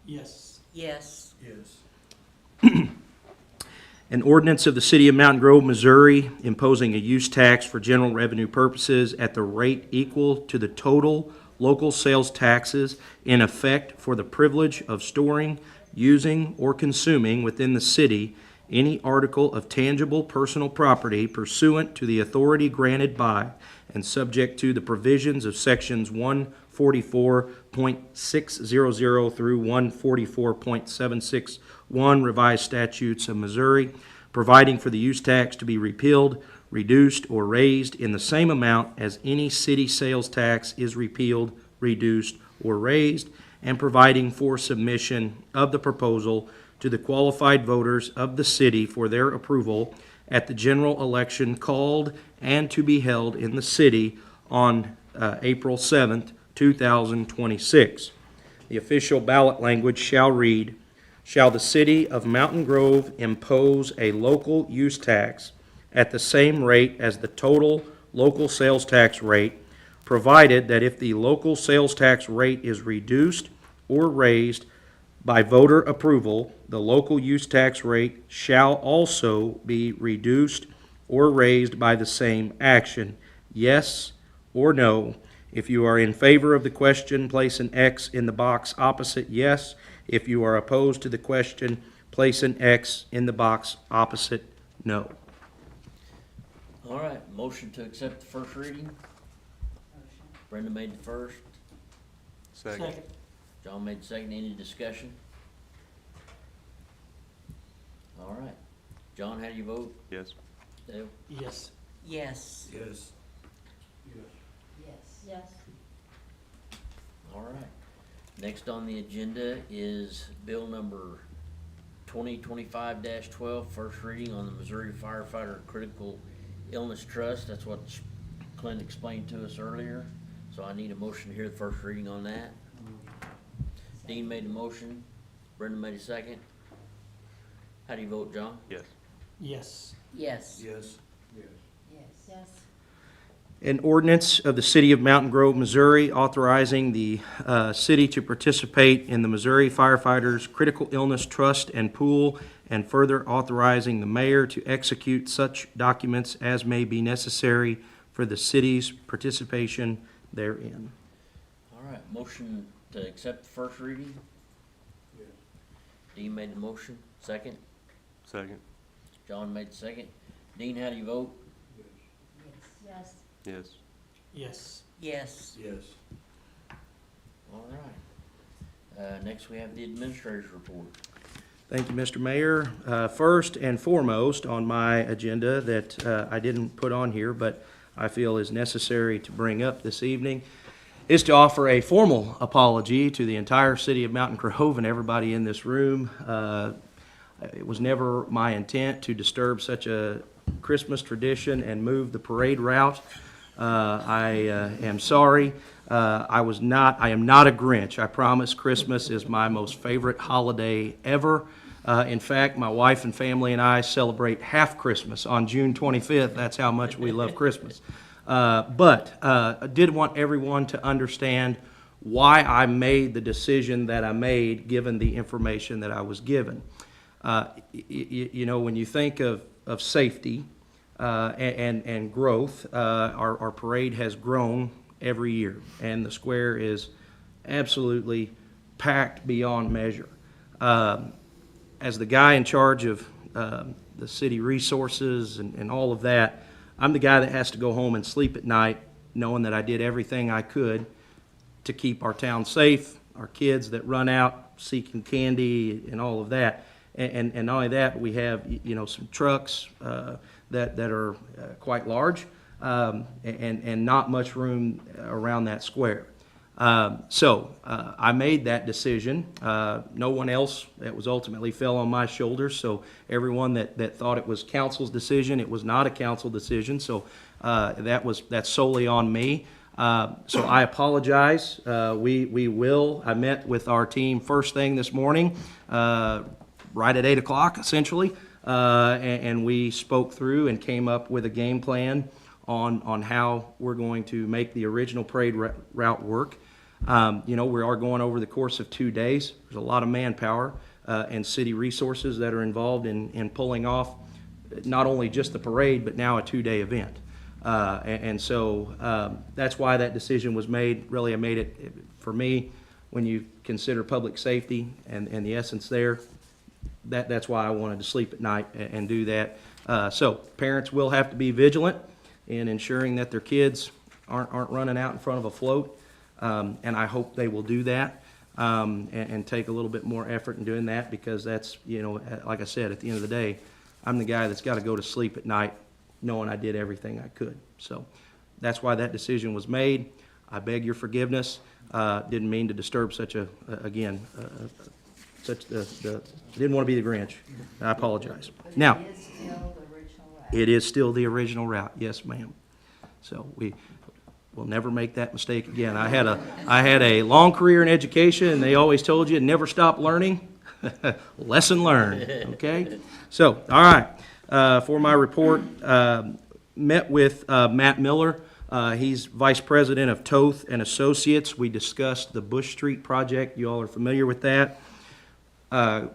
Yes. Yes. Yes. An ordinance of the City of Mountain Grove, Missouri, imposing a use tax for general revenue purposes at the rate equal to the total local sales taxes in effect for the privilege of storing, using, or consuming within the city any article of tangible personal property pursuant to the authority granted by and subject to the provisions of sections 144.600 through 144.761 revised statutes of Missouri, providing for the use tax to be repealed, reduced, or raised in the same amount as any city sales tax is repealed, reduced, or raised, and providing for submission of the proposal to the qualified voters of the city for their approval at the general election called and to be held in the city on April 7th, 2026. The official ballot language shall read, "Shall the city of Mountain Grove impose a local use tax at the same rate as the total local sales tax rate, provided that if the local sales tax rate is reduced or raised by voter approval, the local use tax rate shall also be reduced or raised by the same action, yes or no. If you are in favor of the question, place an X in the box opposite yes. If you are opposed to the question, place an X in the box opposite no. All right, motion to accept the first reading. Brenda made the first. Second. John made the second. Any discussion? All right. John, how do you vote? Yes. Dale? Yes. Yes. Yes. Yes. All right. Next on the agenda is bill number 2025-12, first reading on the Missouri Firefighter Critical Illness Trust. That's what Clint explained to us earlier. So I need a motion to hear the first reading on that. Dean made the motion. Brenda made a second. How do you vote, John? Yes. Yes. Yes. Yes. Yes. An ordinance of the City of Mountain Grove, Missouri, authorizing the city to participate in the Missouri Firefighters Critical Illness Trust and Pool, and further authorizing the mayor to execute such documents as may be necessary for the city's participation therein. All right, motion to accept the first reading. Dean made the motion. Second. Second. John made the second. Dean, how do you vote? Yes. Yes. Yes. Yes. Yes. All right. Next, we have the administrator's report. Thank you, Mr. Mayor. First and foremost on my agenda that I didn't put on here, but I feel is necessary to bring up this evening, is to offer a formal apology to the entire city of Mountain Grove and everybody in this room. It was never my intent to disturb such a Christmas tradition and move the parade route. I am sorry. I am not a Grinch. I promise Christmas is my most favorite holiday ever. In fact, my wife and family and I celebrate half Christmas on June 25th. That's how much we love Christmas. But I did want everyone to understand why I made the decision that I made given the information that I was given. You know, when you think of safety and growth, our parade has grown every year, and the square is absolutely packed beyond measure. As the guy in charge of the city resources and all of that, I'm the guy that has to go home and sleep at night knowing that I did everything I could to keep our town safe, our kids that run out seeking candy and all of that. And not only that, we have, you know, some trucks that are quite large and not much room around that square. So I made that decision. No one else, that was ultimately fell on my shoulders. So everyone that thought it was council's decision, it was not a council decision. So that's solely on me. So I apologize. We will. I met with our team first thing this morning, right at 8 o'clock, essentially, and we spoke through and came up with a game plan on how we're going to make the original parade route work. You know, we are going over the course of 2 days. There's a lot of manpower and city resources that are involved in pulling off not only just the parade, but now a 2-day event. And so that's why that decision was made. Really, I made it, for me, when you consider public safety and the essence there, that's why I wanted to sleep at night and do that. So parents will have to be vigilant in ensuring that their kids aren't running out in front of a float. And I hope they will do that and take a little bit more effort in doing that, because that's, you know, like I said, at the end of the day, I'm the guy that's got to go to sleep at night knowing I did everything I could. So that's why that decision was made. I beg your forgiveness. Didn't mean to disturb such didn't want to be the Grinch. I apologize. Now, it is still the original route. Yes, ma'am. So we'll never make that mistake again. I had a long career in education, and they always told you never stop learning. Lesson learned. Okay. So, all right. For my report, met with Matt Miller. He's Vice President of Toth and Associates. We discussed the Bush Street project. You all are familiar with that.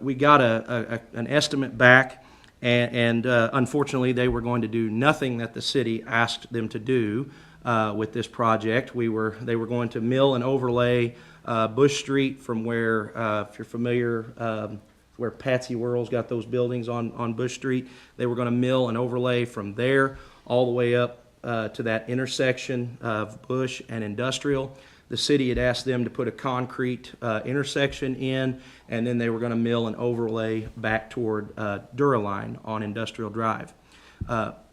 We got an estimate back, and unfortunately, they were going to do nothing that the city asked them to do with this project. They were going to mill and overlay Bush Street from where, if you're familiar, where Patsy Whirl's got those buildings on Bush Street. They were gonna mill and overlay from there all the way up to that intersection of Bush and Industrial. The city had asked them to put a concrete intersection in, and then they were gonna mill and overlay back toward Duraline on Industrial Drive.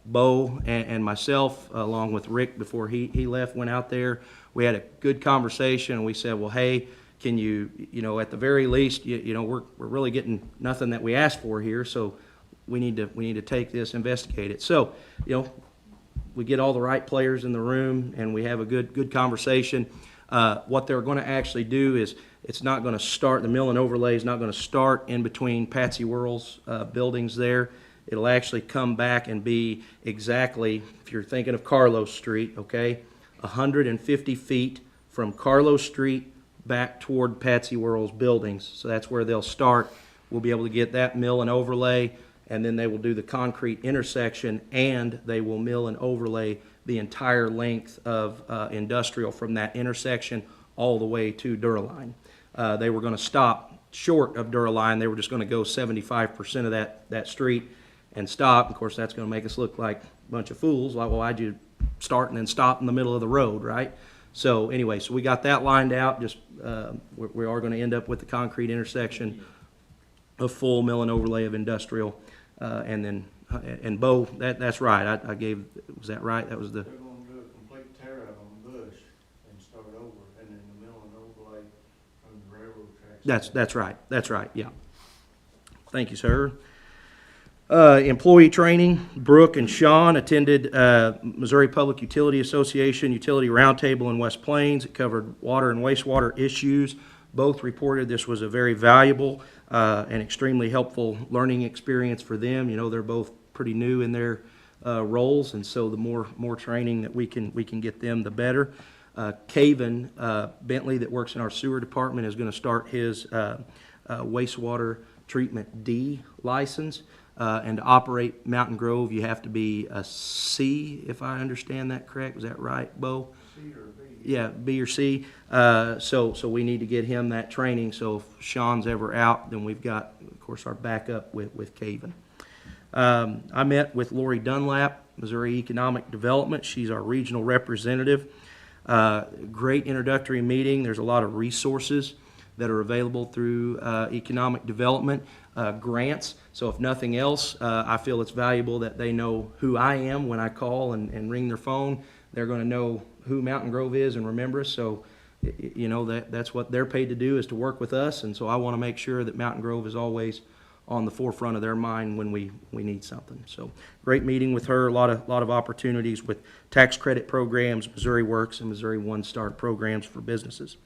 Bo and myself, along with Rick before he left, went out there. We had a good conversation, and we said, well, hey, can you at the very least, we're really getting nothing that we asked for here, so we need to take this, investigate it. So, we get all the right players in the room, and we have a good conversation. What they're going to actually do is it's not going to start, the mill and overlay is not going to start in between Patsy Whirl's buildings there. It'll actually come back and be exactly, if you're thinking of Carlos Street, okay, 150 feet from Carlos Street back toward Patsy Whirl's buildings. So that's where they'll start. We'll be able to get that mill and overlay, and then they will do the concrete intersection, and they will mill and overlay the entire length of Industrial from that intersection all the way to Duraline. They were going to stop short of Duraline. They were just going to go 75% of that street and stop. Of course, that's going to make us look like a bunch of fools. Like, well, why'd you start and then stop in the middle of the road, right? So anyway, so we got that lined out. Just we are going to end up with the concrete intersection, a full mill and overlay of Industrial, and then and Bo, that's right. I gave, was that right? That was the. They're gonna do a complete tear out on Bush and start over, and then the mill and overlay from the railroad tracks. That's right. Yeah. Thank you, sir. Employee training. Brooke and Sean attended Missouri Public Utility Association Utility Roundtable in West Plains. It covered water and wastewater issues. Both reported this was a very valuable and extremely helpful learning experience for them. They're both pretty new in their roles, and so the more training that we can get them, the better. Caven Bentley, that works in our sewer department, is going to start his wastewater treatment D license. And to operate Mountain Grove, you have to be a C, if I understand that correct. Was that right, Bo? C or B. Yeah, B or C. So we need to get him that training. So if Sean's ever out, then we've got, of course, our backup with Caven. I met with Lori Dunlap, Missouri Economic Development. She's our regional representative. Great introductory meeting. There's a lot of resources that are available through economic development, grants. So if nothing else, I feel it's valuable that they know who I am when I call and ring their phone. They're going to know who Mountain Grove is and remember us. So, that's what they're paid to do, is to work with us. And so I want to make sure that Mountain Grove is always on the forefront of their mind when we need something. So great meeting with her. A lot of opportunities with tax credit programs, Missouri Works, and Missouri One Star programs for businesses.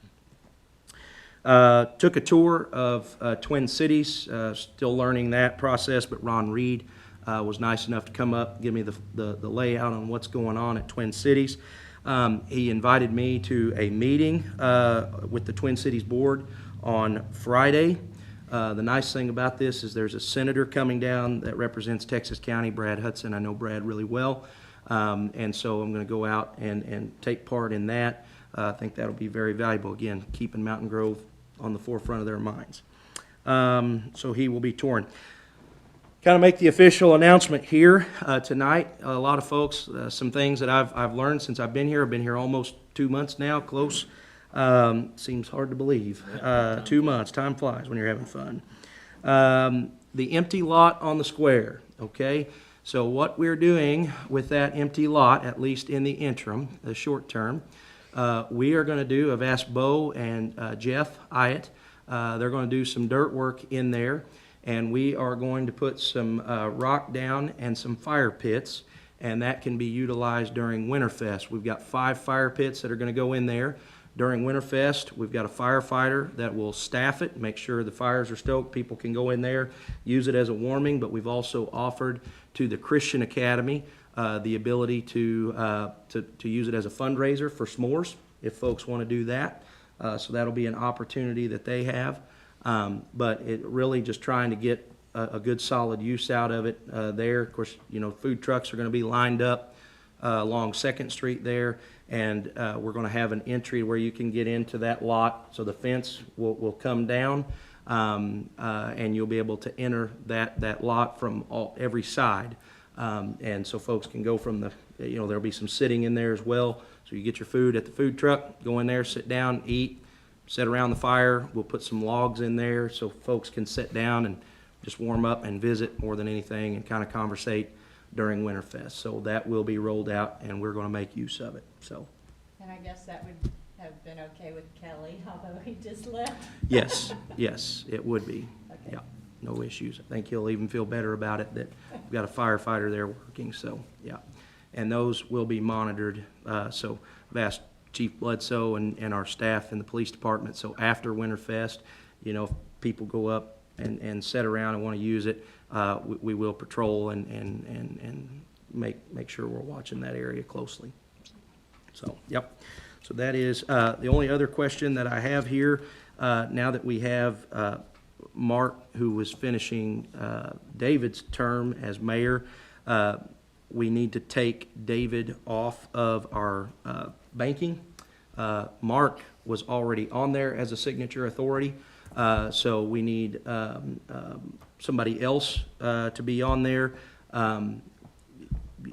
Took a tour of Twin Cities, still learning that process, but Ron Reed was nice enough to come up, give me the layout on what's going on at Twin Cities. He invited me to a meeting with the Twin Cities Board on Friday. The nice thing about this is there's a senator coming down that represents Texas County, Brad Hudson. I know Brad really well, and so I'm going to go out and take part in that. I think that'll be very valuable, again, keeping Mountain Grove on the forefront of their minds. So he will be touring. Kind of make the official announcement here tonight. A lot of folks, some things that I've learned since I've been here. I've been here almost 2 months now, close. Seems hard to believe. 2 months, time flies when you're having fun. The empty lot on the square, okay? So what we're doing with that empty lot, at least in the interim, the short term, we are going to do, I've asked Bo and Jeff Hyatt, they're going to do some dirt work in there, and we are going to put some rock down and some fire pits, and that can be utilized during Winterfest. We've got 5 fire pits that are going to go in there. During Winterfest, we've got a firefighter that will staff it, make sure the fires are stoked, people can go in there, use it as a warming, but we've also offered to the Christian Academy the ability to use it as a fundraiser for s'mores, if folks want to do that. So that'll be an opportunity that they have. But it really just trying to get a good solid use out of it there. Of course, food trucks are going to be lined up along 2nd Street there, and we're going to have an entry where you can get into that lot. So the fence will come down. and you'll be able to enter that lot from every side. And so folks can go from there'll be some sitting in there as well. So you get your food at the food truck, go in there, sit down, eat, sit around the fire. We'll put some logs in there so folks can sit down and just warm up and visit more than anything and kind of conversate during Winterfest. So that will be rolled out, and we're going to make use of it. So And I guess that would have been okay with Kelly, although he just left. yes, it would be. Okay. Yeah, no issues. I think he'll even feel better about it that we've got a firefighter there working. So yeah, and those will be monitored. So I've asked Chief Bledsoe and our staff in the police department. So after Winterfest, if people go up and sit around and want to use it, we will patrol and make sure we're watching that area closely. So, yep. So that is the only other question that I have here. Now that we have Mark, who was finishing David's term as mayor, we need to take David off of our banking. Mark was already on there as a signature authority, so we need somebody else to be on there.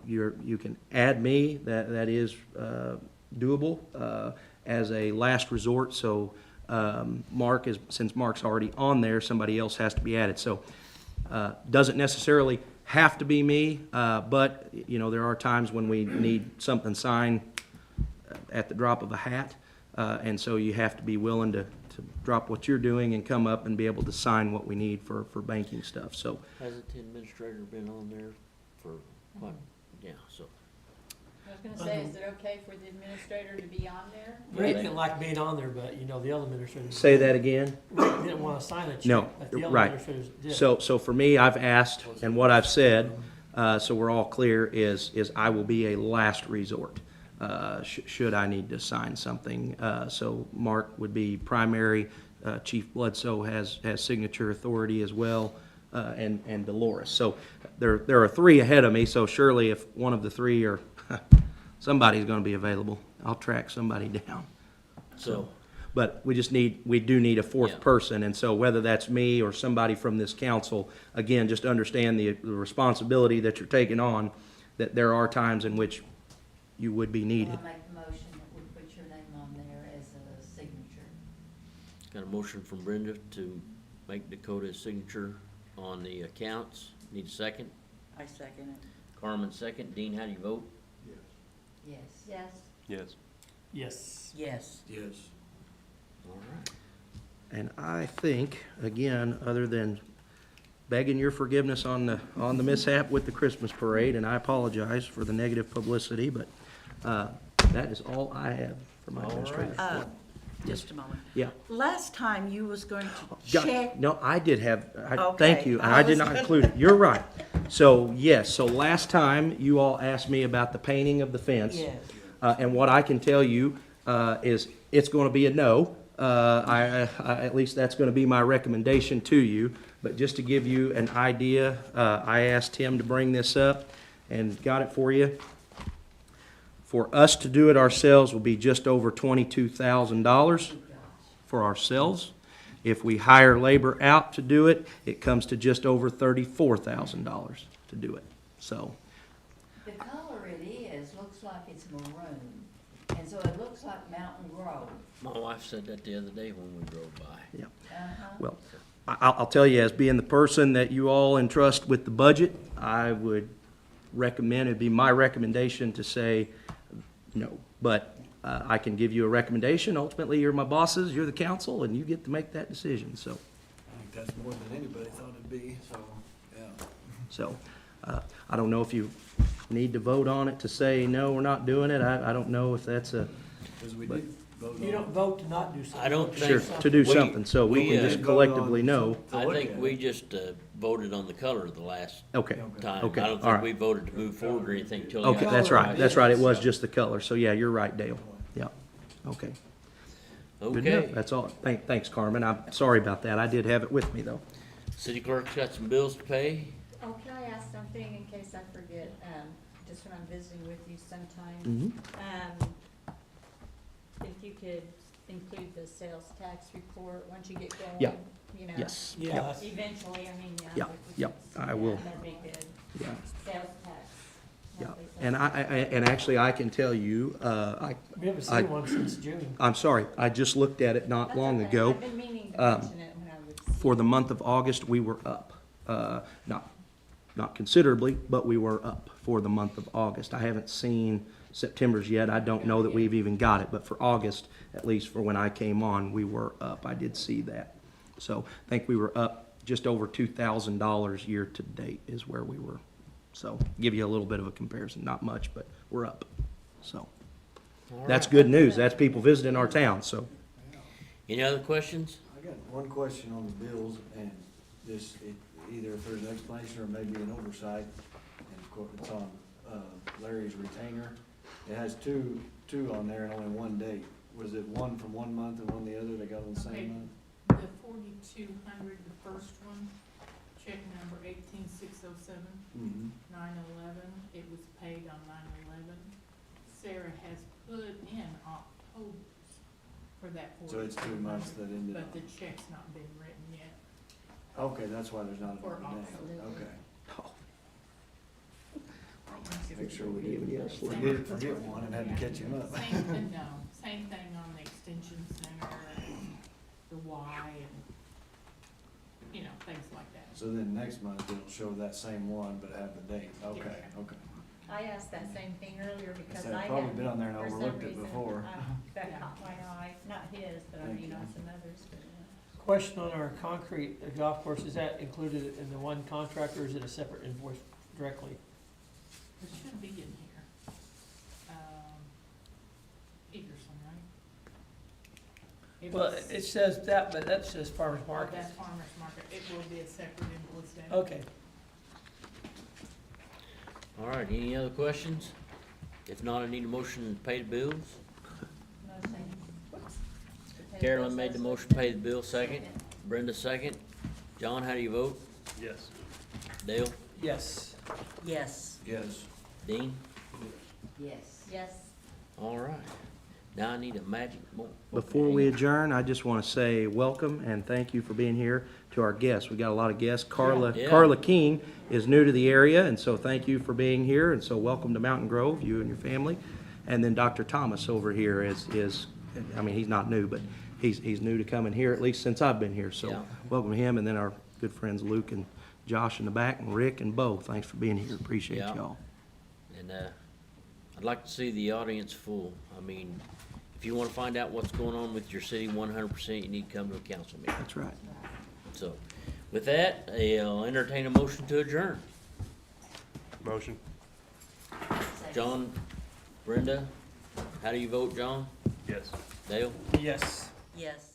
You can add me, that is doable as a last resort. So since Mark's already on there, somebody else has to be added. So doesn't necessarily have to be me, but there are times when we need something signed at the drop of a hat, and so you have to be willing to drop what you're doing and come up and be able to sign what we need for banking stuff. So Hasn't the administrator been on there for what? Yeah, so. I was gonna say, is it okay for the administrator to be on there? Rick didn't like being on there, but the other administrators. say that again. Rick didn't want to sign a check. No, but the other right. administrators did. So for me, I've asked, and what I've said, so we're all clear, is I will be a last resort, should I need to sign something. So Mark would be primary, Chief Bledsoe has signature authority as well, and Dolores. So there are three ahead of me, so surely if one of the three are, somebody's gonna be available. I'll track somebody down. So, But we do need a fourth Yeah. person, and so whether that's me or somebody from this council, again, just understand the responsibility that you're taking on, that there are times in which you would be needed. I'll make the motion that we put your name on there as a signature. got a motion from Brenda to make Dakota's signature on the accounts. Need a second? I second it. Carmen second. Dean, how do you vote? Yes. Yes. Yes. Yes. Yes. Yes. All right. And I think, again, other than begging your forgiveness on the mishap with the Christmas parade, and I apologize for the negative publicity, but that is all I have for my All administrator. right. Just a moment. Yeah. Last time you was going to Yeah, check. no, I did have, Okay, thank you, and I I did was not gonna- include it. You're right. So, yes, so last time, you all asked me about the painting of the fence. Yes. And what I can tell you is it's going to be a no. At least that's going to be my recommendation to you. But just to give you an idea, I asked him to bring this up and got it for you. For us to do it ourselves will be just over $22,000 for ourselves. If we hire labor out to do it, it comes to just over $34,000 to do it. So, The color it is, looks like it's maroon, and so it looks like Mountain Grove. My wife said that the other day when we drove by. yeah. Uh-huh. Well, I'll tell you, as being the person that you all entrust with the budget, I would recommend, it'd be my recommendation to say no. But I can give you a recommendation. Ultimately, you're my bosses, you're the council, and you get to make that decision, so. I think that's more than anybody thought it'd be, so, yeah. So, I don't know if you need to vote on it to say, no, we're not doing it. I don't know if that's a, Because we But- did vote on. You don't vote to not do something. I don't sure, think. to do We- something, so we can just vote collectively on know. to I look think at we it. just voted on the color the last Okay, time. Okay, I don't all think right. we voted to move forward or anything until. you Okay, guys that's right, arrived. that's right. It was just the color. So, yeah, you're right, Dale. Yeah, okay. Good enough. Okay. That's all. Thanks, Carmen. I'm sorry about that. I did have it with me, though. City clerk's got some bills to pay. Oh, can I ask something in case I forget, just when I'm visiting with you sometime? Mhm. If you could include the sales tax report once you get going? Yeah. You know? Yes. Yeah, that's- Eventually, I mean, yeah. Yeah, if we yeah, can see I that, will. That'd be good. Yeah. Sales tax. Yeah, monthly sales and and actually, I can tell you, We haven't I- seen one since June. I'm sorry, I just looked at it not That's long okay. ago. I've been meaning to Um, mention it when I would see For it. the month of August, we were up. Not considerably, but we were up for the month of August. I haven't seen September's yet. I don't know that we've even got it, but for August, at least for when I came on, we were up. I did see that. So I think we were up just over $2,000 year to date is where we were. So give you a little bit of a comparison, not much, but we're up. So All that's right. good news. That's people visiting our town, so. Any other questions? I got one question on the bills, and this, either if there's an explanation or maybe an oversight, and of course, it's on, Larry's retainer. It has two on there and only one date. Was it one from one month and one the other, they got on the Okay. same month? The 4,200, the first one, check number 18607, Mm-hmm. 9/11, it was paid on 9/11. Sarah has put in October's for that 4,200. So it's 2 months that ended But up. the check's not been written yet. Okay, that's why there's not For a date. October. Okay. Make Make sure we didn't forget one and had to catch him up. Same thing, no, same thing on the extension center and the Y and, you know, things like that. So then next month it'll show that same one, but have the date. Okay, Yeah. okay. I asked that same thing earlier because I've I probably had, been on there and for some overlooked it reason, before. that caught my eye, not his, but I Thank mean you. on some others. but, Question on our concrete golf course, is that included in the one contract or is it a separate invoice directly? It should be in here. Peterson, right? It Well, was- it says that, but that says farmer's Oh, market. that's farmer's market, it will be a separate invoice then. Okay. All right, any other questions? If not, I need a motion to pay the bills. no, same. Carolyn made the motion to pay the bill, second. Brenda, second. John, how do you vote? Yes. Dale? Yes. Yes. Yes. Dean? Yes. Yes. All right. Now I need a magic moment. Before we adjourn, I just want to say welcome and thank you for being here to our guests. We got a lot of guests. Yeah. Carla King is new to the area, and so thank you for being here. And so welcome to Mountain Grove, you and your family. And then Dr. Thomas over here is I mean, he's not new, but he's new to coming here, at least since I've been here. So Yeah. welcome him, and then our good friends Luke and Josh in the back, and Rick and Bo. Thanks for being here. Appreciate Yeah. y'all. And I'd like to see the audience full. I mean, if you want to find out what's going on with your city 100%, you need to come to a council meeting. That's right. So, with that, I'll entertain a motion to adjourn. Motion. John, Brenda, how do you vote, John? Yes. Dale? Yes. Yes.